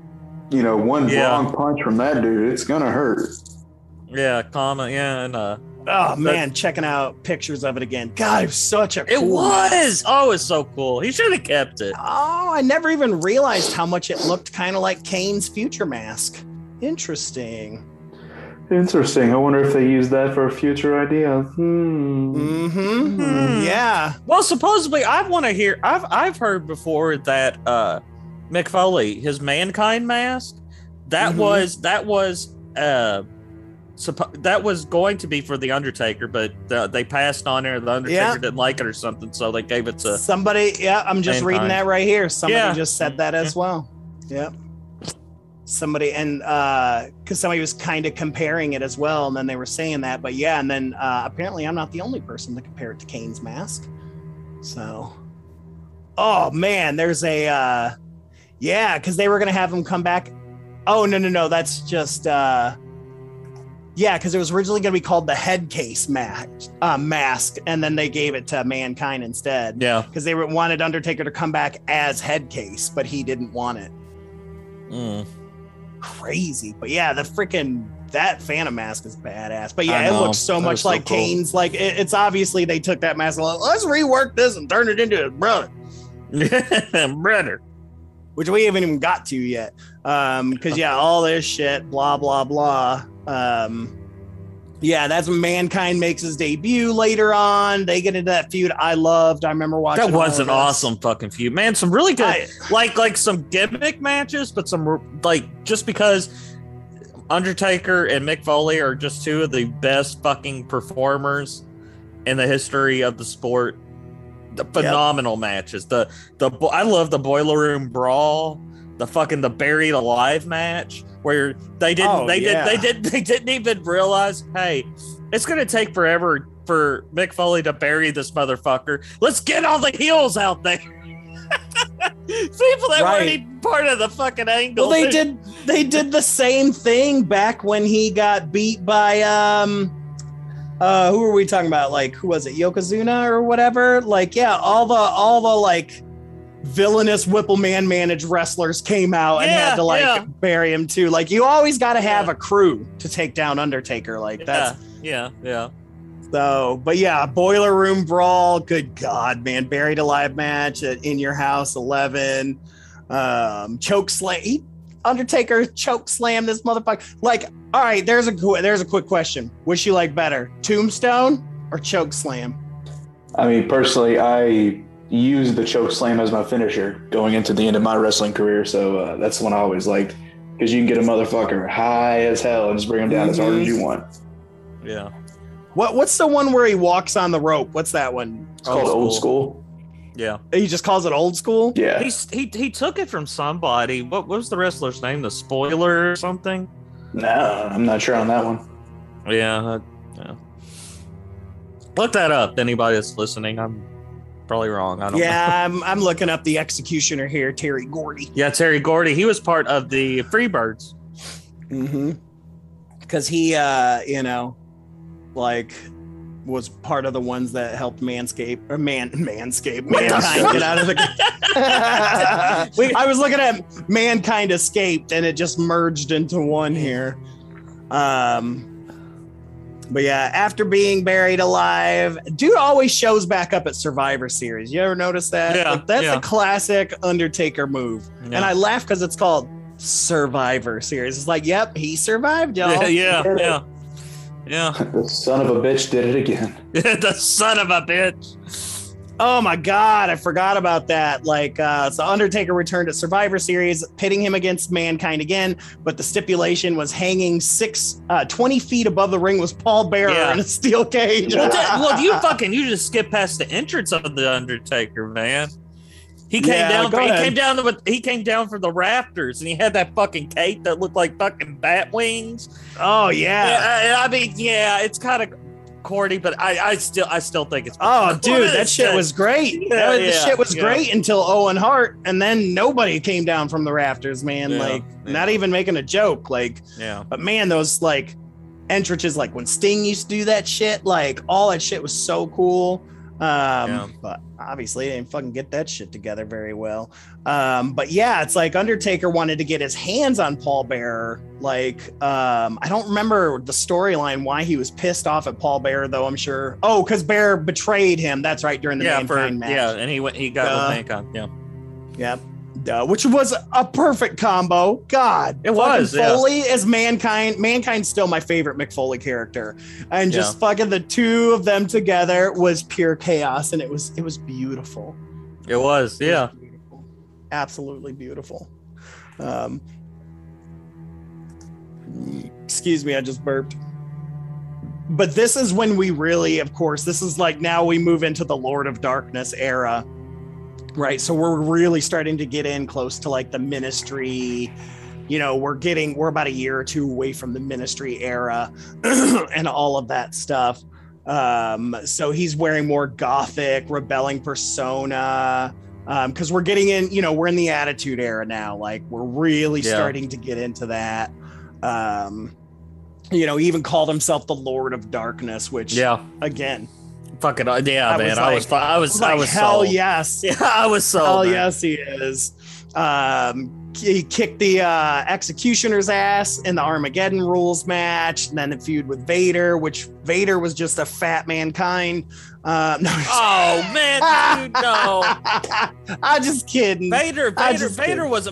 one wrong punch from that dude, it's going to hurt. Yeah, Kama, and oh man, checking out pictures of it again. God, it was such a cool. It was. Oh, it's so cool. He should have kept it. Oh, I never even realized how much it looked kind of like Kane's future mask. Interesting. I wonder if they used that for a future idea. Yeah. Well, supposedly, I've heard before that Mick Foley, his Mankind mask, that was going to be for the Undertaker, but they passed on there. The Undertaker didn't like it or something, so they gave it to somebody. Yeah, I'm just reading that right here. Somebody just said that as well. Yeah. Somebody, and because somebody was kind of comparing it as well, and then they were saying that, but and then apparently I'm not the only person to compare it to Kane's mask. So, oh man, there's a because they were gonna have him come back. Oh no, that's just because it was originally going to be called the head case mask, and then they gave it to Mankind instead. Yeah, because they wanted Undertaker to come back as head case, but he didn't want it. Crazy, but that Phantom mask is badass. But it looks so much like cool. Kane's. Like it's obviously they took that mask. Let's rework this and turn it into his brother. Brother. Which we haven't even got to yet. Because all this shit, blah blah blah. That's when Mankind makes his debut later on. They get into that feud I loved. I remember watching. That was an awesome fucking feud, man. Some really good, like some gimmick matches, but some just because Undertaker and Mick Foley are just two of the best fucking performers in the history of the sport. The phenomenal matches. I love the Boiler Room Brawl. The Buried Alive match where they didn't even realize, hey, it's gonna take forever for Mick Foley to bury this motherfucker. Let's get all the heels out there. People that weren't even part of the fucking angle. Well, they did the same thing back when he got beat by who were we talking about? Like, who was it? Yokozuna or whatever? Like, yeah, all the like villainous Whippleman managed wrestlers came out and had to bury him too. Like, you always got to have a crew to take down Undertaker. Like, that's yeah. So, but yeah, Boiler Room Brawl. Good God, man! Buried Alive match at In Your House 11. Choke slam. Undertaker choke slam this motherfucker. Like, all right, there's a quick question. Which you like better, Tombstone or choke slam? I mean, personally, I use the choke slam as my finisher going into the end of my wrestling career. So that's the one I always liked, because you can get a motherfucker high as hell and just bring him down as hard as you want. Yeah. What's the one where he walks on the rope? What's that one? It's called Old School. Yeah. He just calls it Old School? Yeah. He took it from somebody. What was the wrestler's name? The Spoiler or something? No, I'm not sure on that one. Yeah. Look that up. Anybody that's listening, I'm probably wrong. I don't know. I'm looking up the executioner here, Terry Gordy. Yeah, Terry Gordy. He was part of the Freebirds. Mm-hmm. Because he, was part of the ones that helped Mankind get out of the. I was looking at Mankind Escaped, and it just merged into one here. But yeah, after being buried alive, dude always shows back up at Survivor Series. You ever notice that? Yeah, That's a classic Undertaker move. Yeah. And I laugh because it's called Survivor Series. It's like, yep, he survived, y'all. Yeah. The son of a bitch did it again. The son of a bitch. Oh my God, I forgot about that. Like, so Undertaker returned at Survivor Series, pitting him against Mankind again, but the stipulation was hanging 20 feet above the ring was Paul Bearer in a steel cage. Well, you just skip past the entrance of the Undertaker, man. He came He came down from the rafters, and he had that fucking cape that looked like fucking bat wings. Oh yeah. I mean, it's kind of corny, but I still think it's. Oh, dude, that shit was great. The shit was great until Owen Hart, and then nobody came down from the rafters, man. Not even making a joke. But man, those like entrances, like when Sting used to do that shit, like all that shit was so cool. But obviously they didn't fucking get that shit together very well. But yeah, it's like Undertaker wanted to get his hands on Paul Bearer. Like, I don't remember the storyline why he was pissed off at Paul Bearer, though. I'm sure. Oh, because Bearer betrayed him. That's right, during the Mankind match. Yeah, and he got with Mankind. Yeah. Which was a perfect combo. God, it was. Foley as Mankind. Mankind's still my favorite Mick Foley character, and just fucking the two of them together was pure chaos, and it was beautiful. It was, yeah, beautiful. Absolutely beautiful. Excuse me, I just burped. But this is when we really, of course, this is like now we move into the Lord of Darkness era. Right. So we're really starting to get in close to like the Ministry. We're about a year or two away from the Ministry era and all of that stuff. So he's wearing more gothic, rebelling persona. Because we're getting in, we're in the Attitude Era now. Like we're really starting to get into that. He even called himself the Lord of Darkness, which again. Fucking man! I was hell sold. Yes, I was sold. Hell yes, he is. He kicked the Executioner's ass in the Armageddon Rules match, and then the feud with Vader, which Vader was just a fat Mankind. No. Oh man, dude, no! I'm just kidding. Vader was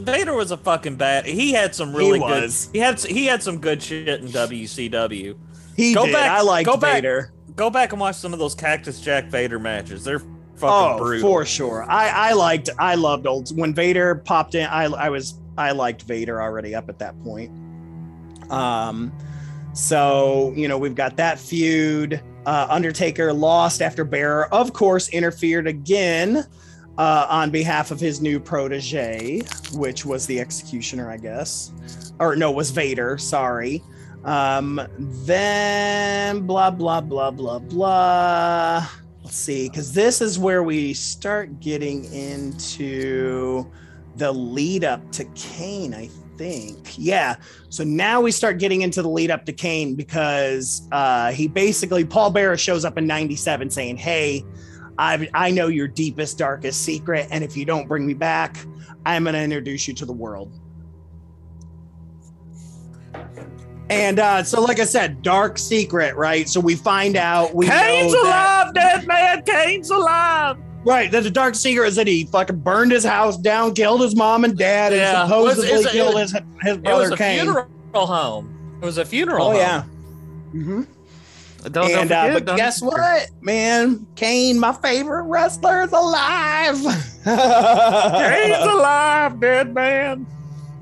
a fucking bad. He had some really good. He had some good shit in WCW. I liked Vader. Go back and watch some of those Cactus Jack Vader matches. They're fucking brutal. For sure. I loved old when Vader popped in. I liked Vader already up at that point. So we've got that feud. Undertaker lost after Bearer, of course, interfered again on behalf of his new protege, which was the Executioner, I guess. Or no, it was Vader. Sorry. Then blah, blah, blah, blah, blah. Let's see, because this is where we start getting into the lead up to Kane, I think. Yeah. So now we start getting into the lead up to Kane because he basically, Paul Bearer shows up in 97 saying, hey, I know your deepest, darkest secret. And if you don't bring me back, I'm going to introduce you to the world. And so, like I said, dark secret, right? So we find out Kane's alive, dead man. Kane's alive. Right. That the dark secret is that he fucking burned his house down, killed his mom and dad, and supposedly killed his brother Kane. It was a funeral home. It was a funeral home. Oh, yeah. Mm-hmm. But guess what, man? Kane, my favorite wrestler, is alive. Kane's alive, dead man.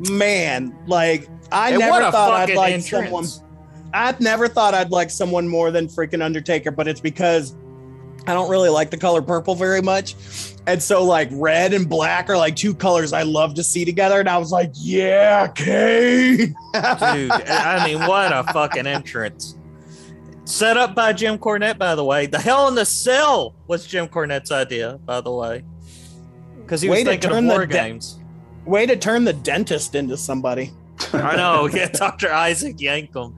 Man, like, I never thought I'd like entrance. someone. I've never thought I'd like someone more than freaking Undertaker, but it's because I don't really like the color purple very much. And so like red and black are like two colors I love to see together. And I was like, yeah, Kane. Dude, I mean, what a fucking entrance. Set up by Jim Cornette, by the way. The Hell in the Cell was Jim Cornette's idea, by the way. Because he was thinking of War Games. Way to turn the dentist into somebody. I know, yeah, Dr. Isaac Yankum.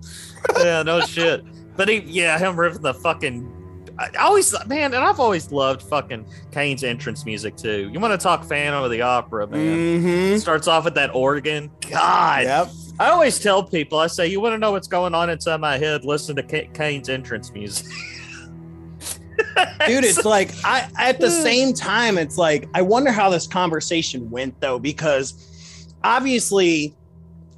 Yeah, no shit. But him ripping the fucking. And I've always loved fucking Kane's entrance music too. You want to talk Phantom of the Opera, man? Mm-hmm. Starts off with that organ. God. Yep. I always tell people, I say, you want to know what's going on inside my head? Listen to Kane's entrance music. Dude, it's like at the same time, it's like I wonder how this conversation went though, because obviously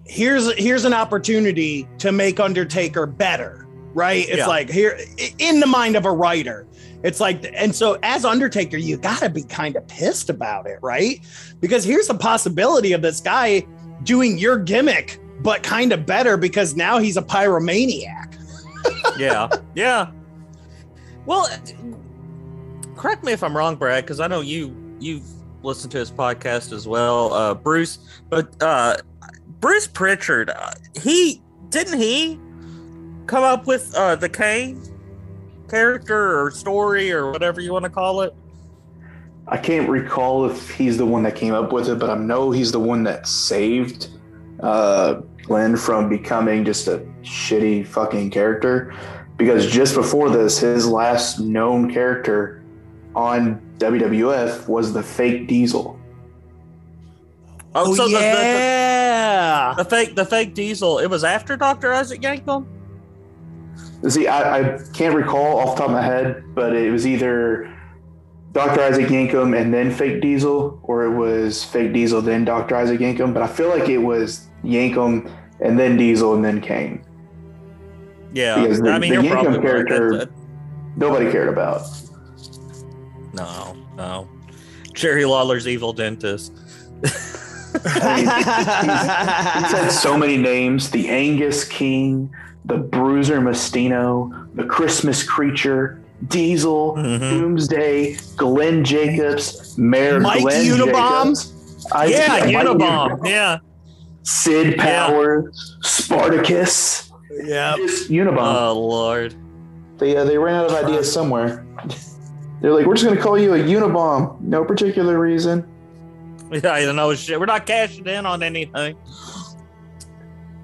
here's an opportunity to make Undertaker better, right? It's like here in the mind of a writer. It's like, and so as Undertaker, you gotta be kind of pissed about it, right? Because here's the possibility of this guy doing your gimmick, but kind of better because now he's a pyromaniac. Yeah. Well, correct me if I'm wrong, Brad, because I know you've listened to his podcast as well, Bruce. But Bruce Pritchard, he come up with the Kane character or story or whatever you want to call it? I can't recall if he's the one that came up with it, but I know he's the one that saved Glenn from becoming just a shitty fucking character. Because just before this, his last known character on WWF was the fake Diesel. Oh, so yeah. The fake Diesel. It was after Dr. Isaac Yankum? See, I can't recall off the top of my head, but it was either Dr. Isaac Yankum and then fake Diesel, or it was fake Diesel then Dr. Isaac Yankum. But I feel like it was Yankum and then Diesel and then Kane. Yeah, because the you're Yankum probably character right. Nobody cared about. No. Jerry Lawler's evil dentist. He's had so many names: the Angus King, the Bruiser Mastino, the Christmas Creature, Diesel, Doomsday, Glenn Jacobs, Mayor Mike Glenn Unabomb. Jacobs. Unabomb. Yeah. Sid Powers, Spartacus. Yeah. Unabomb. Oh Lord. They ran out of ideas somewhere. They're like, we're just gonna call you a Unabomb. No particular reason. Yeah, I don't know shit. We're not cashing in on anything.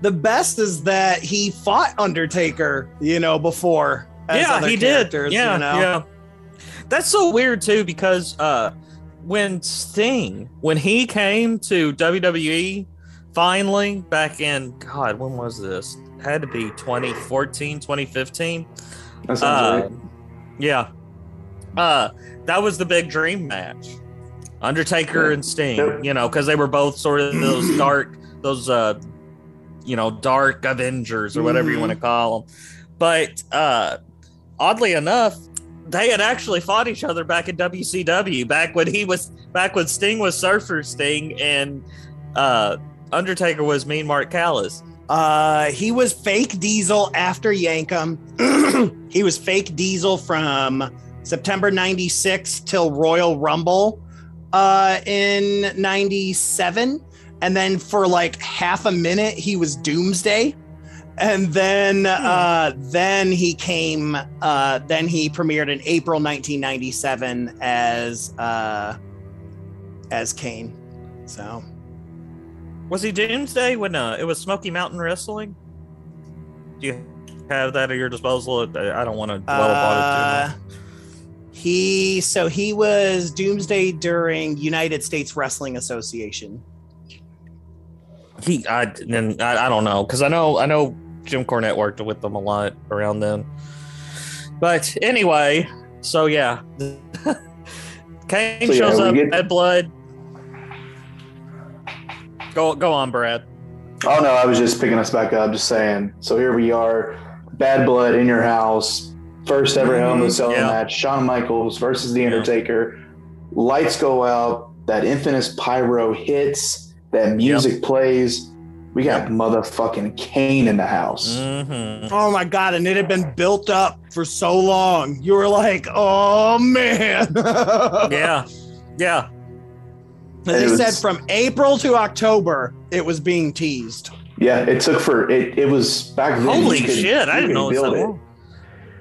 The best is that he fought Undertaker, before. As he did. Yeah. That's so weird too, because when he came to WWE finally back in, God, when was this? Had to be 2014, 2015. That sounds right. Yeah. That was the big dream match. Undertaker and Sting, because they were both sort of those dark Avengers or whatever you want to call them. But oddly enough, they had actually fought each other back in WCW back when Sting was Surfer Sting and Undertaker was Mean Mark Callis. He was fake Diesel after Yankum. He was fake Diesel from September 96 till Royal Rumble in 97. And then for like half a minute, he was Doomsday. And then he came. Then he premiered in April 1997 as Kane. So, was he Doomsday when it was Smoky Mountain Wrestling? Do you have that at your disposal? I don't want to dwell upon it too much. He was Doomsday during United States Wrestling Association. I don't know, because I know Jim Cornette worked with them a lot around then. But anyway, so yeah, Kane shows up, Bad Blood. Go on, Brad. Oh no, I was just picking us back up, just saying. So here we are, Bad Blood in your house, first ever Hell in a Cell match, Shawn Michaels versus The Undertaker. Lights go out, that infamous pyro hits. That music plays. We got motherfucking Kane in the house. Mm-hmm. Oh my God. And it had been built up for so long. You were like, oh man. Yeah. They said from April to October, it was being teased. Yeah, it took it was back then. Holy shit. I didn't know it was that long.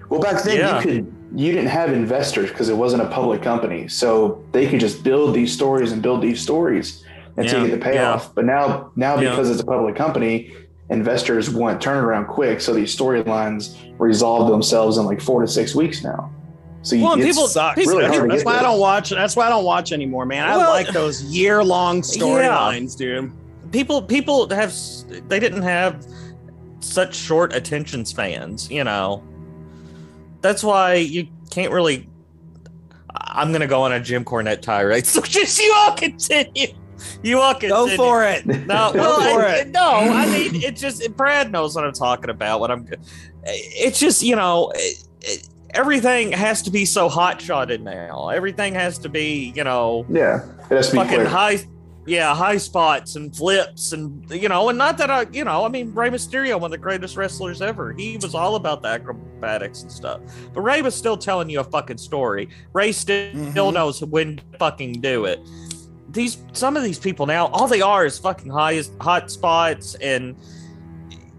Well, back then you didn't have investors because it wasn't a public company. So they could just build these stories until you get the payoff. But now because it's a public company, investors want turnaround quick. So these storylines resolve themselves in like 4 to 6 weeks now. So people suck. That's why I don't watch. That's why I don't watch anymore, man. I like those year-long storylines, dude. People they didn't have such short attention spans, you know. That's why you can't really. I'm gonna go on a Jim Cornette tirade. So just you all continue. Go for it. No, I mean, it's just Brad knows what I'm talking about. It's just, you know, everything has to be so hot-shotted now. Everything has to be, you know, it has to be fucking high spots and flips, and you know, and not that I mean, Rey Mysterio, one of the greatest wrestlers ever. He was all about the acrobatics and stuff. But Rey was still telling you a fucking story. Rey still knows when to fucking do it. Some of these people now, all they are is fucking hot spots, and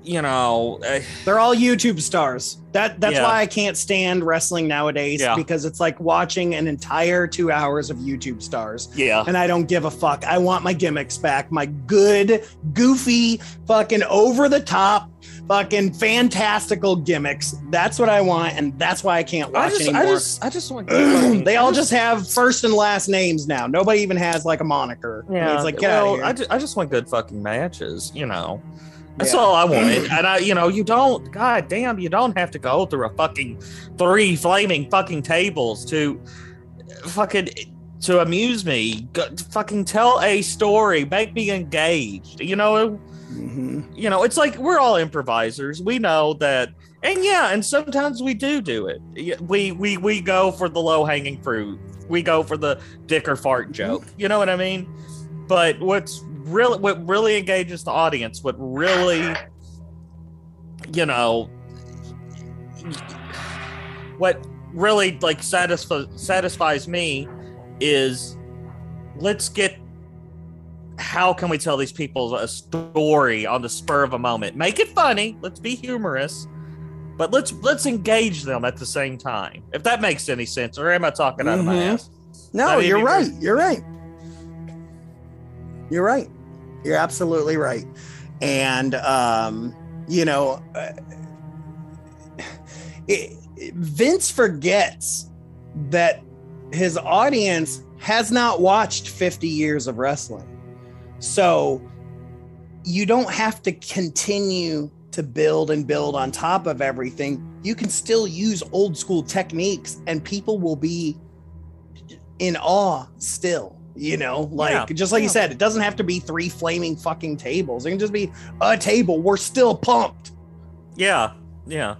you know, they're all YouTube stars. That's why I can't stand wrestling nowadays, because it's like watching an entire 2 hours of YouTube stars. Yeah, and I don't give a fuck. I want my gimmicks back, my good, goofy, fucking over the top, fucking fantastical gimmicks. That's what I want, and that's why I can't watch anymore. I just want. They all just have first and last names now. Nobody even has like a moniker. Yeah, it's like, get out of here. I just want good fucking matches. You know. That's all I wanted. And you don't have to go through a fucking 3 flaming fucking tables to amuse me. Fucking tell a story, make me engaged. You know, it's like we're all improvisers. We know that. And sometimes we do it. We go for the low hanging fruit. We go for the dick or fart joke. You know what I mean? But what really engages the audience, what really, you know, what really like satisfies me is, how can we tell these people a story on the spur of a moment? Make it funny. Let's be humorous, but let's engage them at the same time. If that makes any sense, or am I talking out of my ass? No, you're right. You're right. You're right. You're absolutely right. And, Vince forgets that his audience has not watched 50 years of wrestling. So you don't have to continue to build on top of everything. You can still use old school techniques and people will be in awe still. You know, just like you said, it doesn't have to be 3 flaming fucking tables. It can just be a table. We're still pumped. Yeah. To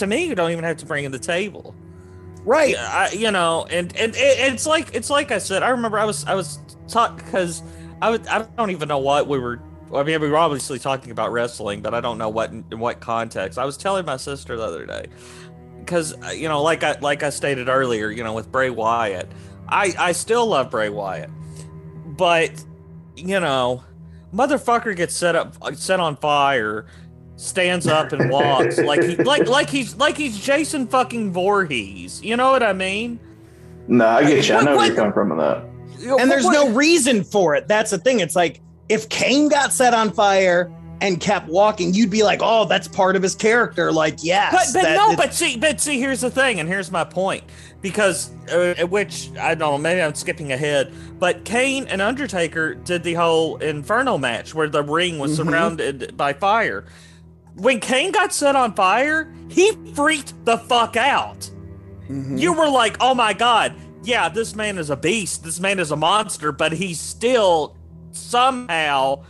me, you don't even have to bring in the table, right? And it's like I said. I remember I was taught because I don't even know what we were. I mean, we were obviously talking about wrestling, but I don't know in what context. I was telling my sister the other day because like I stated earlier, with Bray Wyatt. I still love Bray Wyatt, but motherfucker gets set on fire stands up and walks like he's Jason fucking Voorhees. You know what I mean? No, I get you. I know where you're coming from with that. And there's no reason for it. That's the thing. It's like if Kane got set on fire and kept walking, you'd be like, "Oh, that's part of his character." Like, yes, but see, here's the thing, and here's my point. Because, which I don't know, maybe I'm skipping ahead, but Kane and Undertaker did the whole Inferno match where the ring was surrounded by fire. When Kane got set on fire, he freaked the fuck out. You were like, "Oh my God, yeah, this man is a beast. This man is a monster," but he's still somehow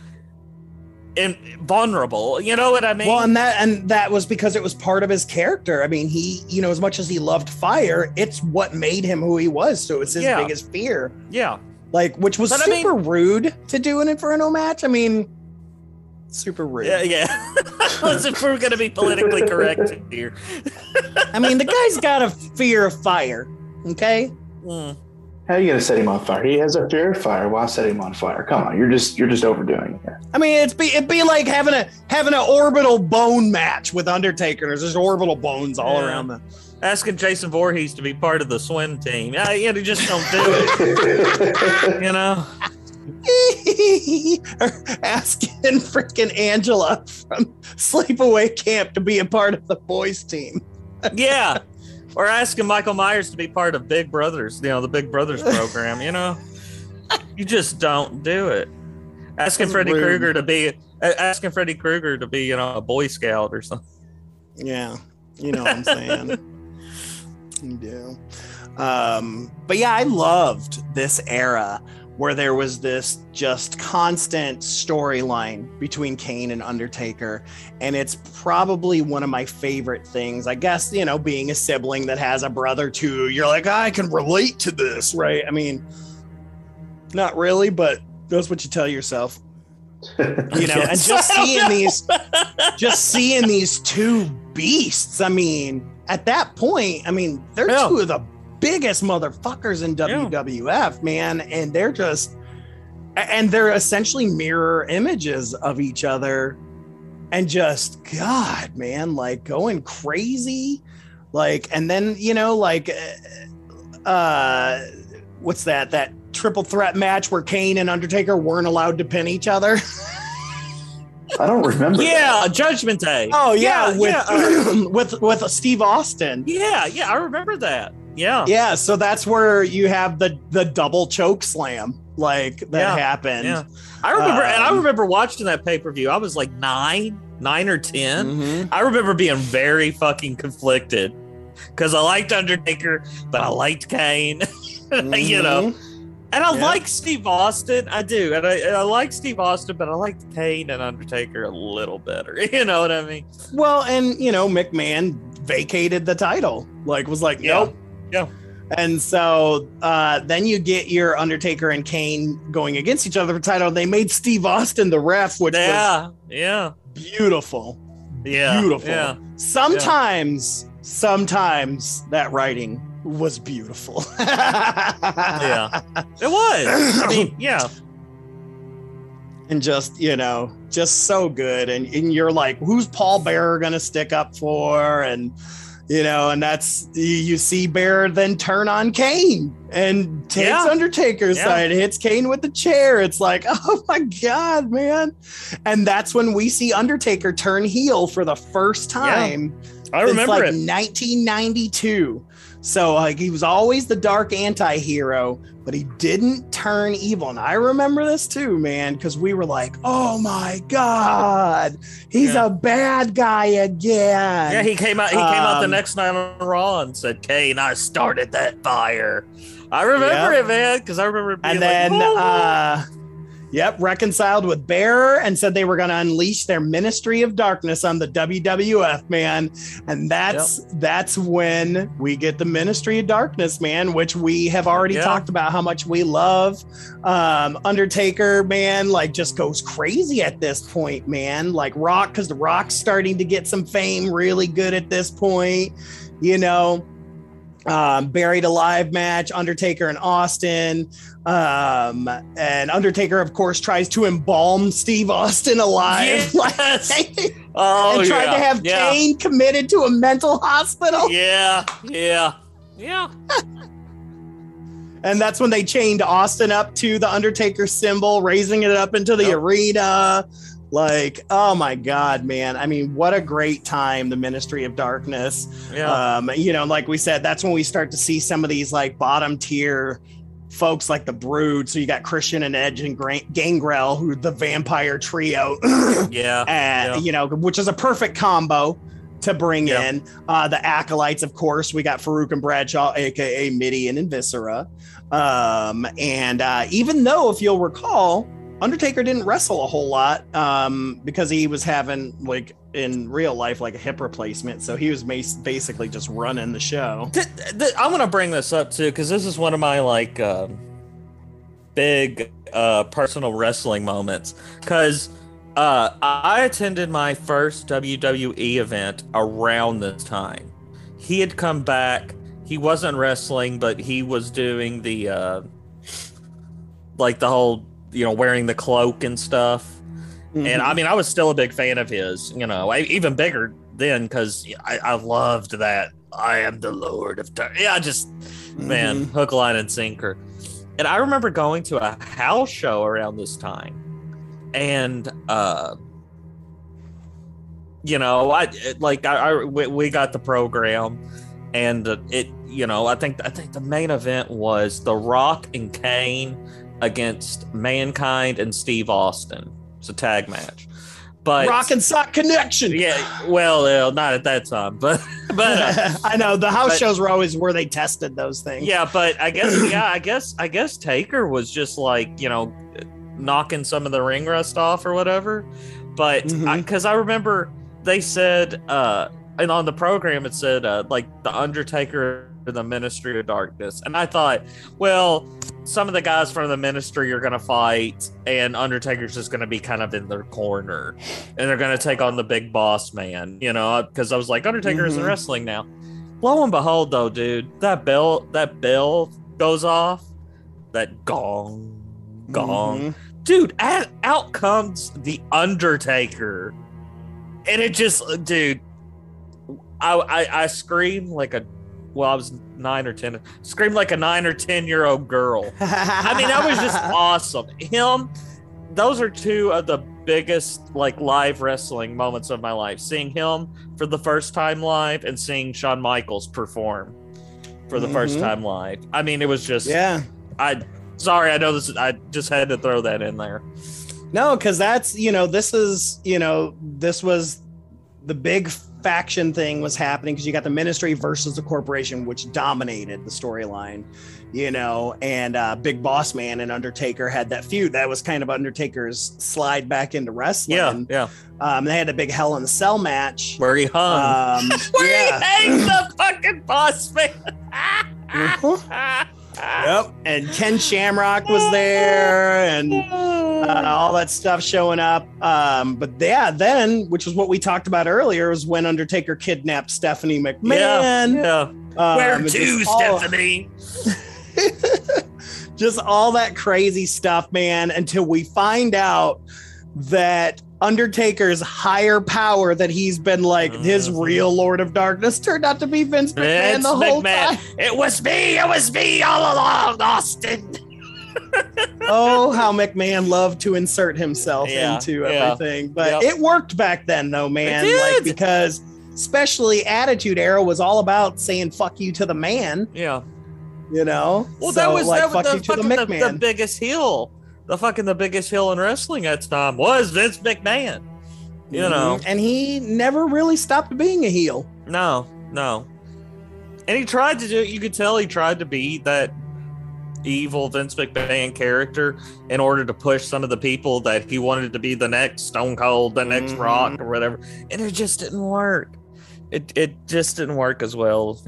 vulnerable. You know what I mean? Well, and that was because it was part of his character. I mean, he, you know, as much as he loved fire, it's what made him who he was. So it's his biggest fear. Yeah. Like, which was super rude to do an Inferno match. I mean, super rude. Yeah. Listen, if we're going to be politically correct here. I mean, the guy's got a fear of fire. Okay. How are you going to set him on fire? He has a fear of fire. Why set him on fire? Come on, you're just overdoing it here. I mean, it'd be like having an orbital bone match with Undertaker. There's just orbital bones all around the. Asking Jason Voorhees to be part of the swim team. Yeah, you just don't do it. You know? Asking freaking Angela from Sleepaway Camp to be a part of the boys team. Yeah. Or asking Michael Myers to be part of Big Brothers, you know, the Big Brothers program, you know? You just don't do it. Asking Freddy Krueger to be, you know, a Boy Scout or something. Yeah. You know what I'm saying? You do. But yeah, I loved this era where there was this just constant storyline between Kane and Undertaker. And it's probably one of my favorite things. I guess, you know, being a sibling that has a brother too, you're like, I can relate to this, right? I mean, not really, but that's what you tell yourself. You know, and just seeing these two beasts. I mean, at that point, I mean, they're two of the biggest motherfuckers in WWF, man, and they're essentially mirror images of each other, and just God, man, like going crazy, like, and then you know, like, what's that triple threat match where Kane and Undertaker weren't allowed to pin each other? I don't remember. Yeah, Judgment Day. Oh yeah, with Steve Austin. Yeah, I remember that. Yeah. So that's where you have the double choke slam, like that happened. Yeah. I remember watching that pay-per-view. I was like 9 or 10. I remember being very fucking conflicted because I liked Undertaker, but I liked Kane. You know. And I like Steve Austin. I do. And I like Steve Austin, but I like Kane and Undertaker a little better. You know what I mean? Well, and, you know, McMahon vacated the title. Like, was like, nope. Yeah. And so then you get your Undertaker and Kane going against each other for title. They made Steve Austin the ref, which was beautiful. Yeah. Beautiful. Yeah. Sometimes that writing was beautiful. Yeah. It was. I mean, yeah. And just, you know, just so good. And you're like, who's Paul Bearer going to stick up for? And, you know, and that's, you see Bearer then turn on Kane and takes Undertaker's side, hits Kane with the chair. It's like, oh my God, man. And that's when we see Undertaker turn heel for the first time. I remember like it. 1992. So like he was always the dark anti-hero, but he didn't turn evil. And I remember this too, man, because we were like, oh my God, he's a bad guy again. Yeah, he came out the next night on Raw and said, Kane, I started that fire. I remember it, man, because I remember it being reconciled with Bearer and said they were going to unleash their ministry of darkness on the WWF, man. And that's when we get the ministry of darkness, man, which we have already talked about how much we love. Undertaker, man, like just goes crazy at this point, man. Like Rock, because the Rock's starting to get some fame really good at this point, you know. Buried alive match, Undertaker and Austin. And Undertaker, of course, tries to embalm Steve Austin alive. Yes. And tried to have Kane committed to a mental hospital. Yeah. And that's when they chained Austin up to the Undertaker symbol, raising it up into the arena. Like, oh my God, man. I mean, what a great time, the Ministry of Darkness. Yeah. Like we said, that's when we start to see some of these like bottom tier folks like the Brood. So you got Christian and Edge and Gangrel, who the vampire trio. Which is a perfect combo to bring in. The Acolytes, of course. We got Farouk and Bradshaw, a.k.a. Midian and Viscera. Even though, if you'll recall, Undertaker didn't wrestle a whole lot because he was having, like, in real life, like a hip replacement. So he was basically just running the show. I'm going to bring this up, too, because this is one of my, like, big personal wrestling moments. Because I attended my first WWE event around this time. He had come back. He wasn't wrestling, but he was doing the, like, the whole... wearing the cloak and stuff. Mm-hmm. And I mean, I was still a big fan of his, even bigger then, because I loved that. I am the Lord of Dark. Yeah, man, hook, line, and sinker. And I remember going to a house show around this time. And, we got the program. And I think the main event was The Rock and Kane against Mankind and Steve Austin. It's a tag match, but Rock and Sock Connection. Yeah, well, not at that time, but I know the house shows were always where they tested those things. Yeah, but I guess Taker was just like knocking some of the ring rust off or whatever. But because I remember they said, and on the program it said like the Undertaker. The Ministry of Darkness, and I thought, well, some of the guys from the Ministry are gonna fight, and Undertaker's just gonna be kind of in their corner, and they're gonna take on the big boss man, because I was like, Undertaker isn't wrestling now. Lo and behold, though, dude, that bell goes off, that gong, dude, out comes the Undertaker, and it just, dude, I screamed like a. Well, I was 9 or 10. Screamed like a 9 or 10-year-old girl. I mean, that was just awesome. Those are two of the biggest like live wrestling moments of my life. Seeing him for the first time live and seeing Shawn Michaels perform for the first time live. I mean, it was just sorry, I know this. I just had to throw that in there. No, because that's this was the big faction thing was happening because you got the Ministry versus the Corporation, which dominated the storyline, and Big Boss Man and Undertaker had that feud. That was kind of Undertaker's slide back into wrestling. Yeah. They had a big Hell in a Cell match where he hung. He hangs the fucking Boss Man. Yep. And Ken Shamrock was there and all that stuff showing up. But yeah, then, which was what we talked about earlier, was when Undertaker kidnapped Stephanie McMahon. Yeah. Where to, Stephanie? Just all that crazy stuff, man, until we find out that Undertaker's higher power that he's been like his real Lord of Darkness turned out to be Vince McMahon the whole time. It was me all along, Austin. Oh, how McMahon loved to insert himself into everything. But it worked back then though, man. Like, because especially Attitude Era was all about saying fuck you to the man. Yeah. Well, so, that was the biggest heel. The biggest heel in wrestling at the time was Vince McMahon. And he never really stopped being a heel. No. And he tried to do it. You could tell he tried to be that evil Vince McMahon character in order to push some of the people that he wanted to be the next Stone Cold, the next Rock or whatever. And it just didn't work. It just didn't work as well,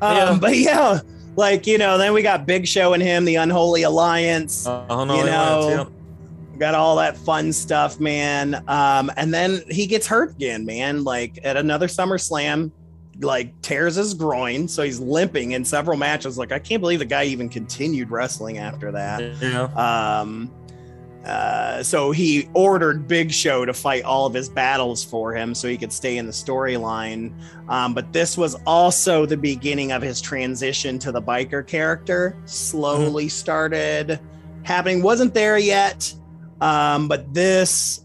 But yeah. Like, then we got Big Show and him, the Unholy Alliance, got all that fun stuff, man. And then he gets hurt again, man, like at another SummerSlam like tears his groin, so he's limping in several matches. Like, I can't believe the guy even continued wrestling after that. So he ordered Big Show to fight all of his battles for him so he could stay in the storyline. But this was also the beginning of his transition to the biker character. Slowly started happening. Wasn't there yet. But this,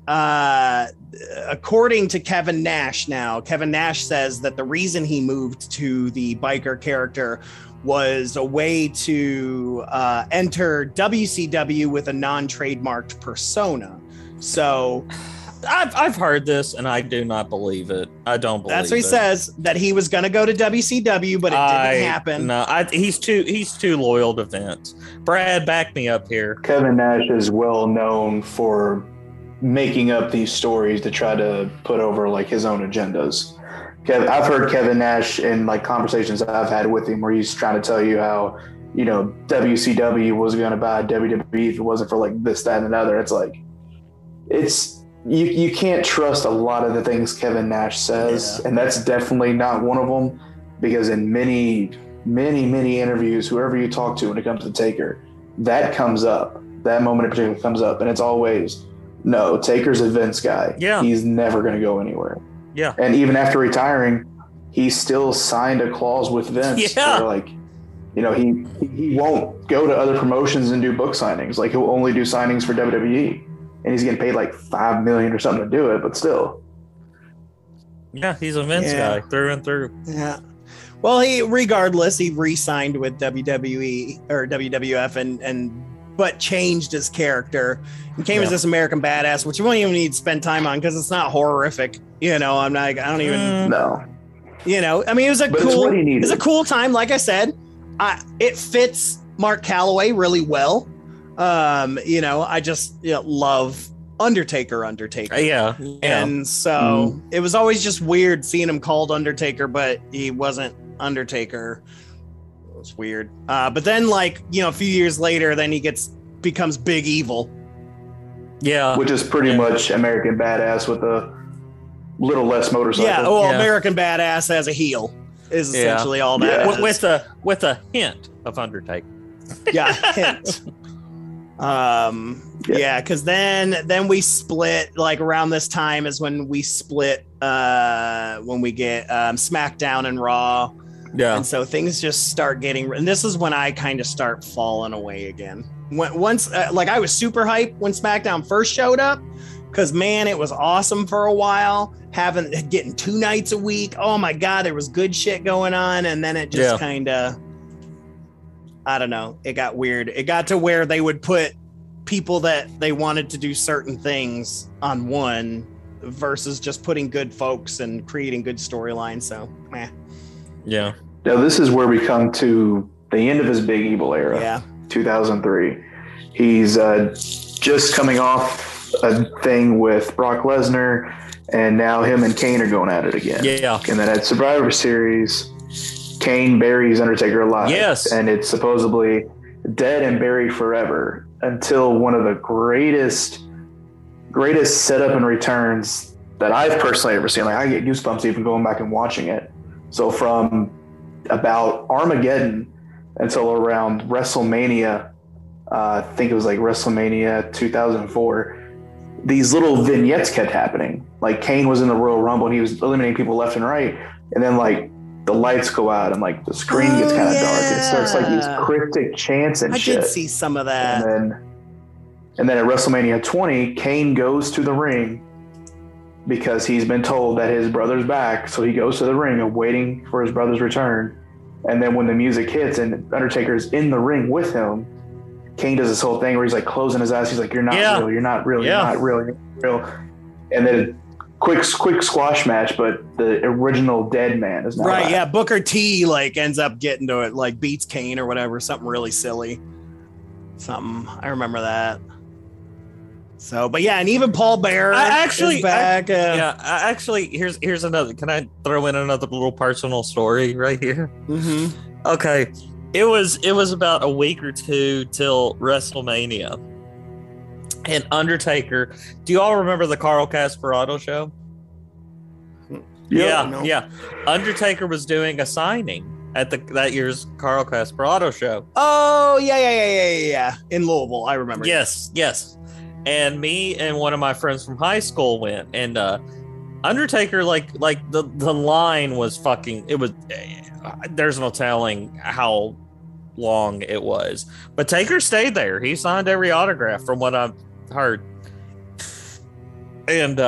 according to Kevin Nash now, Kevin Nash says that the reason he moved to the biker character was a way to enter WCW with a non-trademarked persona. So I've heard this and I do not believe it. I don't believe it. That's what he says, that he was going to go to WCW, but it didn't happen. No, he's too loyal to Vince. Brad, back me up here. Kevin Nash is well known for making up these stories to try to put over like his own agendas. I've heard Kevin Nash in like conversations I've had with him where he's trying to tell you how, you know, WCW was going to buy WWE if it wasn't for like this, that, and another. It's like, you can't trust a lot of the things Kevin Nash says. And that's definitely not one of them, because in many interviews, whoever you talk to when it comes to Taker, that comes up. That moment in particular comes up. And it's always, no, Taker's a Vince guy. Yeah. He's never going to go anywhere. Yeah. And even after retiring, he still signed a clause with Vince. Yeah. Where, like, you know, he won't go to other promotions and do book signings. Like, he'll only do signings for WWE. And he's getting paid like $5 million or something to do it, but still. Yeah, he's a Vince guy through and through. Yeah. Well, he re-signed with WWE or WWF but changed his character and came as this American badass, which you won't even need to spend time on because it's not horrific. You know, I don't even No. You know, I mean, it was a cool time. Like I said, it fits Mark Calloway really well. You know, I just love Undertaker. Yeah. And so it was always just weird seeing him called Undertaker, but he wasn't Undertaker. It was weird. But then, like, you know, a few years later, then he becomes Big Evil. Yeah. Which is pretty much American Badass with a little less motorcycle. Yeah. Well, American Badass as a heel is essentially all that is. With a hint of Undertaker. Yeah. Hint. Because then we split, like around this time is when we split when we get SmackDown and Raw. Yeah. And so things just start getting, and this is when I kind of start falling away again. Once I was super hyped when SmackDown first showed up, because man, it was awesome for a while, getting 2 nights a week. Oh my God, there was good shit going on. And then it just kind of, I don't know, it got weird. It got to where they would put people that they wanted to do certain things on one versus just putting good folks and creating good storylines. So, meh. Yeah. Now, this is where we come to the end of his Big Evil era. Yeah. 2003. He's just coming off a thing with Brock Lesnar, and now him and Kane are going at it again. Yeah. And then at Survivor Series, Kane buries Undertaker alive. Yes. And it's supposedly dead and buried forever until one of the greatest setup and returns that I've personally ever seen. Like, I get goosebumps even going back and watching it. So from about Armageddon until around WrestleMania, I think it was like WrestleMania 2004, these little vignettes kept happening. Like, Kane was in the Royal Rumble and he was eliminating people left and right. And then, like, the lights go out and, like, the screen gets kind of dark. It starts like these cryptic chants and shit. I did see some of that. And then at WrestleMania 20, Kane goes to the ring because he's been told that his brother's back. So he goes to the ring and waiting for his brother's return. And then when the music hits and Undertaker's in the ring with him, Kane does this whole thing where he's like closing his eyes. He's like, "You're not real. You're not real. You're not real. You're not real." And then quick squash match, but the original dead man is not right. Yeah. Booker T like ends up getting to it, like beats Kane or whatever. Something really silly. I remember that. So, but yeah, and even Paul Bearer is back. Here's another. Can I throw in another little personal story right here? Mm-hmm. Okay, it was about a week or two till WrestleMania, and Undertaker. Do you all remember the Carl Casperado show? Yeah. Undertaker was doing a signing at that year's Carl Casper Auto Show. Oh, yeah. In Louisville, I remember. Yes. And me and one of my friends from high school went, and Undertaker, like the line was fucking. It was. There's no telling how long it was, but Taker stayed there. He signed every autograph, from what I've heard. And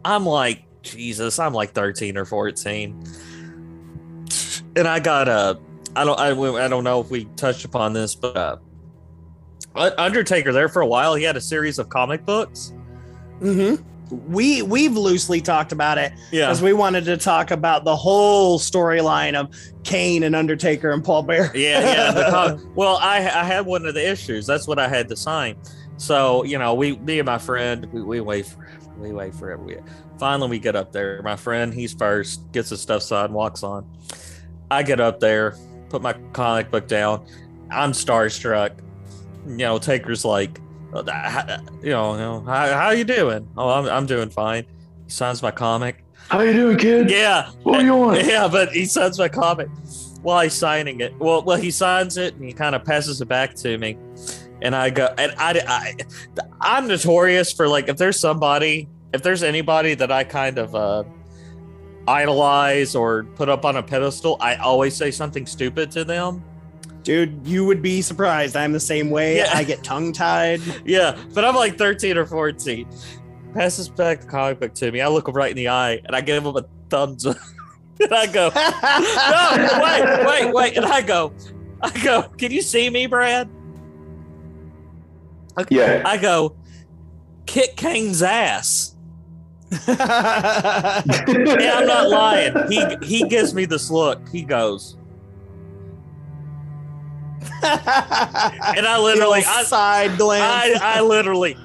I'm like, Jesus, I'm like 13 or 14. And I got I don't know if we touched upon this, but Undertaker there for a while, he had a series of comic books. Mm-hmm. We've loosely talked about it, because we wanted to talk about the whole storyline of Kane and Undertaker and Paul Bearer. Well, I had one of the issues. That's what I had to sign. So, me and my friend, we wait forever. Finally, we get up there. My friend, he's first, gets his stuff signed, walks on. I get up there, put my comic book down. I'm starstruck. Taker's like, how you doing? Oh, I'm doing fine. He signs my comic. How you doing, kid? Yeah. What do you want? Yeah, but he signs my comic while he's signing it. Well, he signs it and he kind of passes it back to me. And I go, and I'm notorious for, like, if there's anybody that I kind of idolize or put up on a pedestal, I always say something stupid to them. Dude, you would be surprised. I'm the same way. Yeah. I get tongue-tied. Yeah, but I'm like 13 or 14. Passes back the comic book to me. I look him right in the eye, and I give him a thumbs up. And I go, no, wait. And I go, can you see me, Brad? Yeah. I go, kick Kane's ass. Yeah, I'm not lying. He gives me this look. He goes, and I literally side glance. I literally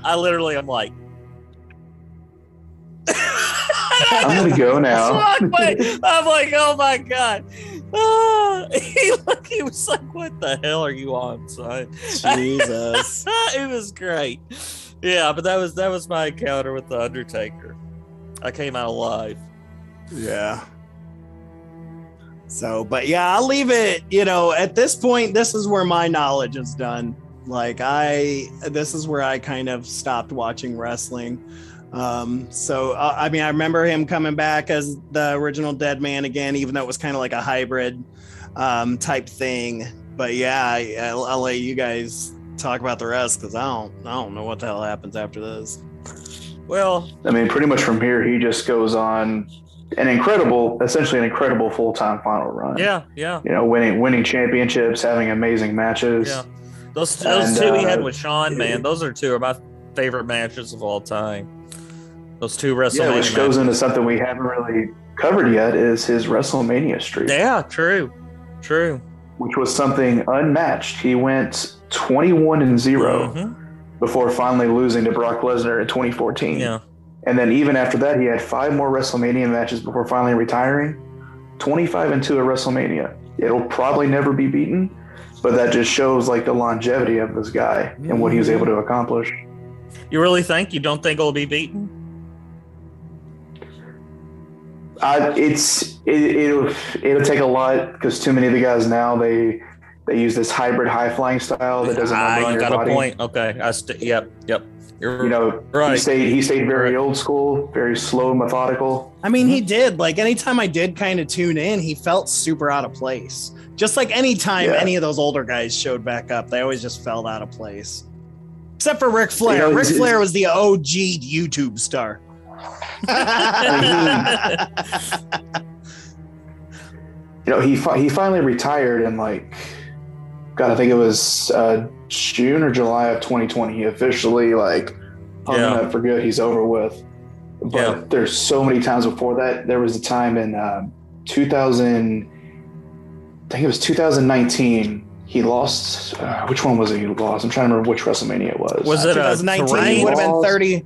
I'm like, I'm gonna go now. I'm like, oh my god. He was like, what the hell are you on, son? Jesus. It was great. Yeah, but that was my encounter with the Undertaker. I came out alive. Yeah. So, but yeah, I'll leave it, at this point, this is where my knowledge is done. Like this is where I kind of stopped watching wrestling. I remember him coming back as the original Dead Man again, even though it was kind of like a hybrid type thing. But yeah, I'll let you guys talk about the rest, because I don't know what the hell happens after this. Well, pretty much from here, he just goes on essentially an incredible full-time final run. Yeah. Winning championships, having amazing matches. Yeah. Those two he had with Shawn, man, those are two of my favorite matches of all time. Those two WrestleMania matches. Which goes into something we haven't really covered yet, is his WrestleMania streak. Yeah, true. Which was something unmatched. He went 21-0 before finally losing to Brock Lesnar in 2014. Yeah. And then even after that, he had 5 more WrestleMania matches before finally retiring. 25-2 at WrestleMania. It'll probably never be beaten, but that just shows like the longevity of this guy and what he was able to accomplish. You really think? You don't think it'll be beaten? It'll take a lot, because too many of the guys now they use this hybrid high flying style that doesn't run on your body. You got a point. Okay. Yep. You're right. He stayed very old school, very slow and methodical. He did. Like, anytime I did kind of tune in, he felt super out of place. Just like anytime any of those older guys showed back up, they always just felt out of place. Except for Ric Flair. Ric Flair was the OG YouTube star. He finally retired in I think it was June or July of 2020. He officially hung up for good. He's over with. But there's so many times before that. There was a time in 2019. He lost. Which one was it? He lost. I'm trying to remember which WrestleMania it was. Was it 2019? Would have been 30.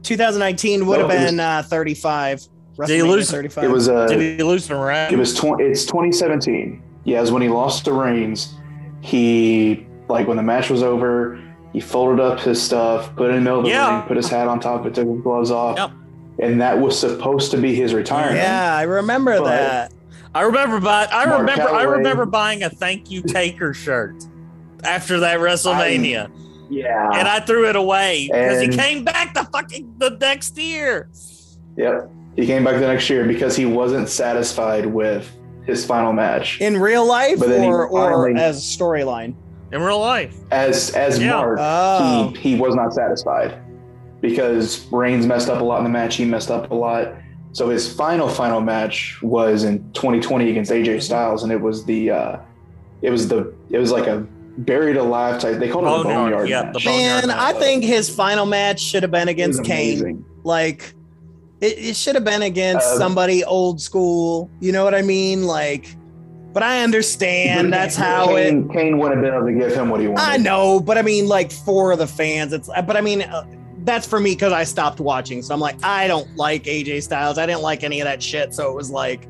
2019 would have been 35. Did he lose? 35. It was. Did he lose to Reigns? It was. It's 2017. Yeah, it was when he lost to Reigns. He when the match was over, he folded up his stuff, put it in the middle of the ring, put his hat on top of it, took his gloves off, and that was supposed to be his retirement. Yeah, I remember that. I remember buying a thank you Taker shirt after that WrestleMania. Yeah. And I threw it away because he came back the next year. Yep. He came back the next year because he wasn't satisfied with his final match. In real life or as a storyline? In real life. As Mark, he was not satisfied because Reigns messed up a lot in the match. He messed up a lot. So his final match was in 2020 against AJ Styles, and it was like a buried alive type. They called it the Boneyard match. Man, I think his final match should have been against Kane. Like, it should have been against somebody old school. You know what I mean? Like, but I understand that's how Kane would have been able to give him what he wanted. I know, but I mean, like, for the fans, that's for me because I stopped watching. So I'm like, I don't like AJ Styles. I didn't like any of that shit. So it was like,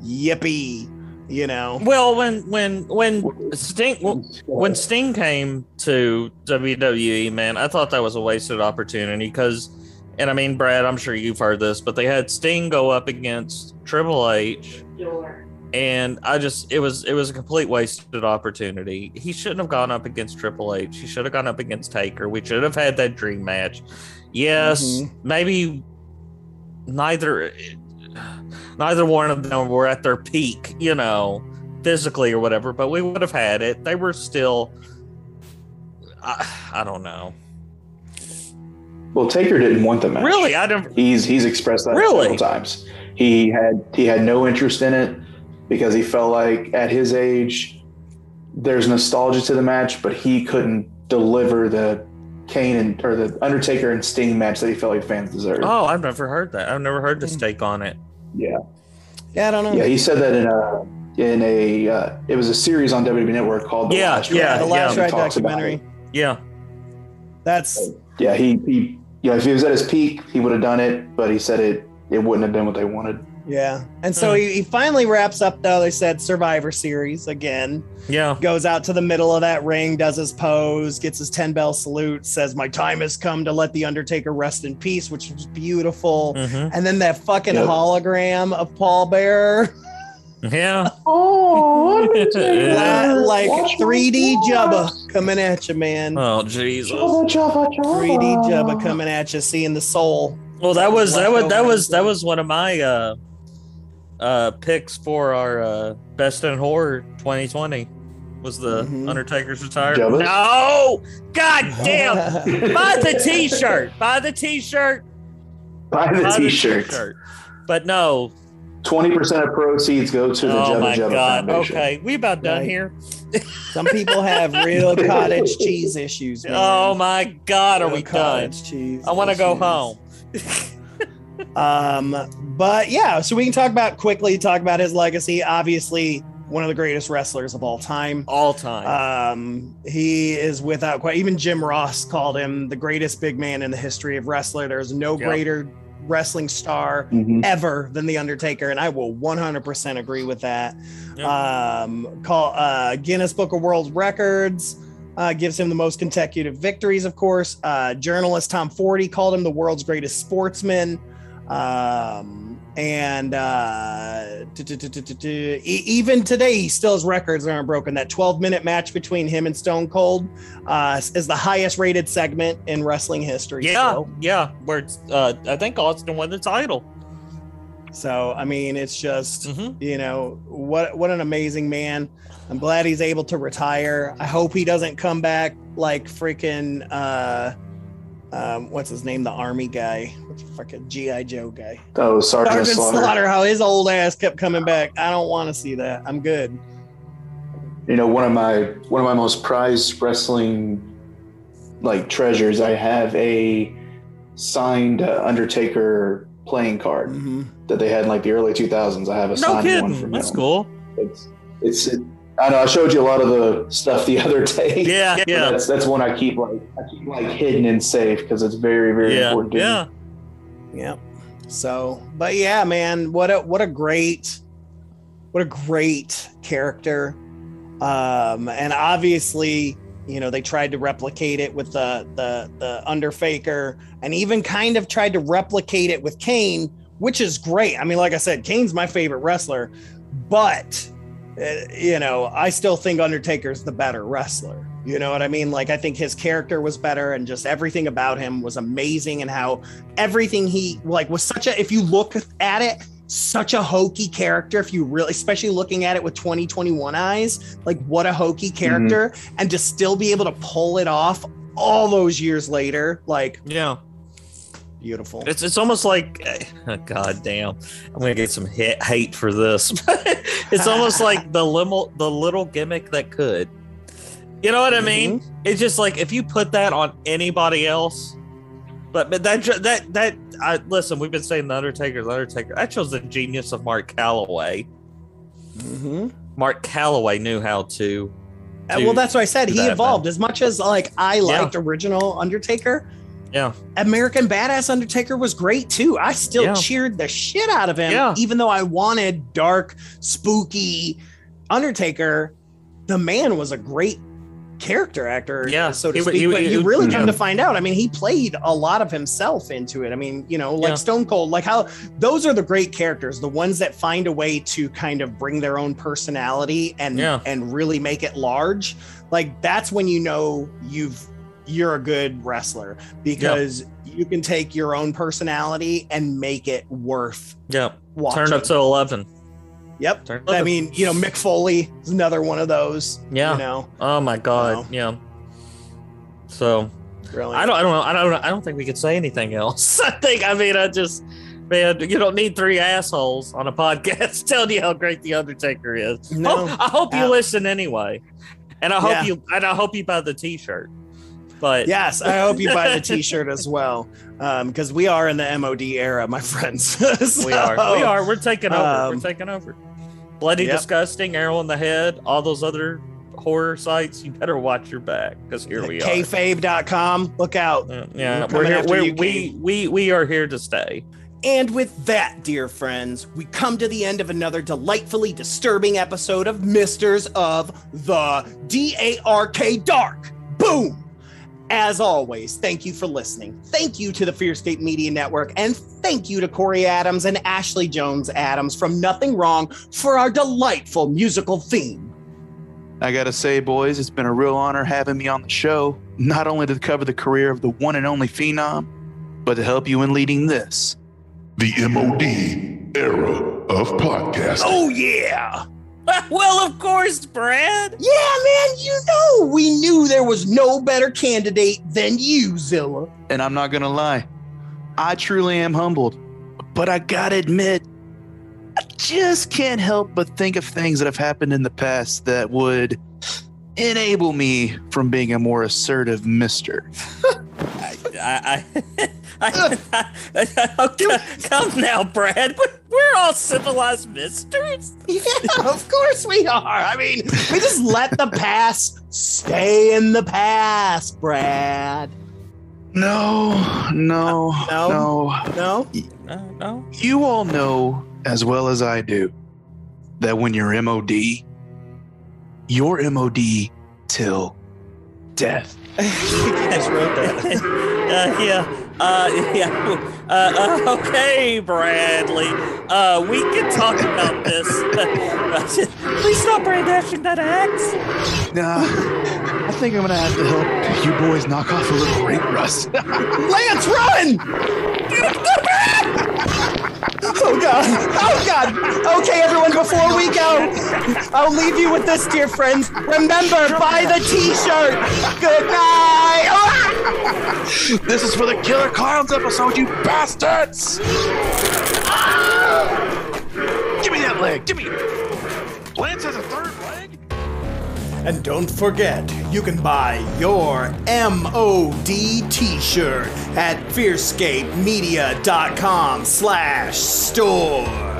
yippee, you know. Well, when Sting came to WWE, man, I thought that was a wasted opportunity because, and I mean, Brad, I'm sure you've heard this, but they had Sting go up against Triple H. And it was a complete wasted opportunity. He shouldn't have gone up against Triple H. He should have gone up against Taker. We should have had that dream match. Yes, maybe neither one of them were at their peak, you know, physically or whatever, but we would have had it. They were still, I don't know. Well, Taker didn't want the match. Really? He's expressed that several times. He had no interest in it. Because he felt like at his age, there's nostalgia to the match, but he couldn't deliver the or the Undertaker and Sting match that he felt like fans deserved. Oh, I've never heard that. I've never heard this take on it. Yeah. Yeah, I don't know. Yeah, he said that it was a series on WWE Network called The Last Ride. The Last Ride documentary. Yeah. That's he if he was at his peak, he would have done it, but he said it wouldn't have been what they wanted. Yeah. And so he finally wraps up, though, they said Survivor Series again. Yeah. Goes out to the middle of that ring, does his pose, gets his 10-bell salute, says, "My time has come to let the Undertaker rest in peace," which was beautiful. And then that fucking hologram of Paul Bearer. Yeah. Oh, like 3D Jubba coming at you, man. Oh, Jesus. 3D Jubba coming at you, seeing the soul. Well, that was one of my picks for our Best in Horror 2020 was the Undertaker's retirement. No, god damn! Buy the t-shirt. Buy the t-shirt. But no. 20% of proceeds go to the Jubba Jubba Foundation. Okay, we about done here. Some people have real cottage cheese issues, man. Oh my god, are we done? Cheese I want to go home. But yeah, so we can talk about his legacy. Obviously, one of the greatest wrestlers of all time. He is without question. Even Jim Ross called him the greatest big man in the history of wrestling. There's no greater wrestling star ever than the Undertaker, and I will 100% agree with that. Guinness Book of World Records gives him the most consecutive victories, of course. Journalist Tom Forty called him the world's greatest sportsman. Even today, he still has records that aren't broken. That 12-minute match between him and Stone Cold is the highest rated segment in wrestling history. Yeah. Where I think Austin won the title. So, I mean, it's just, you know, what an amazing man. I'm glad he's able to retire. I hope he doesn't come back like freaking, what's his name? The army guy. What's the fucking G.I. Joe guy? Oh, Sergeant Slaughter. How his old ass kept coming back. I don't want to see that. I'm good. You know, one of my most prized wrestling like treasures. I have a signed Undertaker playing card that they had in like the early 2000s. I have a signed one from him. That's cool. I know I showed you a lot of the stuff the other day. Yeah. That's one I keep hidden and safe because it's very, very important to me. Yeah. So, but yeah, man, what a great character. And obviously You know, they tried to replicate it with the Undertaker, and even kind of tried to replicate it with Kane, which is great. I mean, like I said, Kane's my favorite wrestler, but you know, I still think Undertaker's the better wrestler. You know what I mean? Like, I think his character was better, and just everything about him was amazing, and how everything he like was such a, if you look at it, such a hokey character. If you really, especially looking at it with 2021 eyes, like what a hokey character, and to still be able to pull it off all those years later, like, yeah, beautiful. It's almost like, god damn, I'm gonna get some hate for this. It's almost like the little gimmick that could. You know what I mean? It's just like, if you put that on anybody else, but listen, we've been saying the Undertaker. That shows the genius of Mark Calloway. Mark Calloway knew how to. Well, that's what I said. He evolved as much as like I liked original Undertaker. Yeah, American Badass Undertaker was great too. I still cheered the shit out of him, even though I wanted dark, spooky Undertaker. The man was a great character actor, so to speak. But you really come to find out, I mean, he played a lot of himself into it. I mean, you know, like Stone Cold, like how those are the great characters, the ones that find a way to kind of bring their own personality and really make it large. Like, that's when you know you're a good wrestler, because you can take your own personality and make it worth watching. Turn up to 11. Yep. I mean, you know, Mick Foley is another one of those. Yeah. You know. Oh my God. Yeah. So, really, I don't think we could say anything else. Man, you don't need three assholes on a podcast telling you how great the Undertaker is. No. I hope you listen anyway, and I hope you buy the T-shirt. But yes, I hope you buy the T-shirt as well, because we are in the M.O.D era, my friends. So, we are. We're taking over. We're taking over. Bloody Disgusting, Arrow in the Head, all those other horror sites. You better watch your back, because here we are. Kayfabe.com. Look out. We're here. We are here to stay. And with that, dear friends, we come to the end of another delightfully disturbing episode of Misters of the Dark. Boom! As always, thank you for listening. Thank you to the Fearscape Media Network, and thank you to Corey Adams and Ashley Jones Adams from Nothing Wrong for our delightful musical theme. I gotta say, boys, it's been a real honor having me on the show, not only to cover the career of the one and only Phenom, but to help you in leading this, the M.O.D era of podcasting. Oh, yeah! Well, of course, Brad. Yeah, man, you know, we knew there was no better candidate than you, Zilla. And I'm not gonna lie, I truly am humbled, but I gotta admit, I just can't help but think of things that have happened in the past that would enable me from being a more assertive mister. Come now, Brad. We're all civilized misters. Yeah, of course we are. I mean, we just let the past stay in the past, Brad. No. You all know as well as I do that when you're M.O.D, you're M.O.D till death. You just wrote that. Okay, Bradley. We can talk about this. Please stop brandishing that axe. Nah, I think I'm gonna have to help you boys knock off a little ring rust. Lance, run! Oh God! Okay, everyone, before we go, I'll leave you with this, dear friends. Remember, buy the T-shirt. Good night. This is for the Killer Clowns episode, you bastards! Give me that leg. Give me. Lance has a third leg. And don't forget, you can buy your M.O.D T-shirt at fearscapemedia.com/store.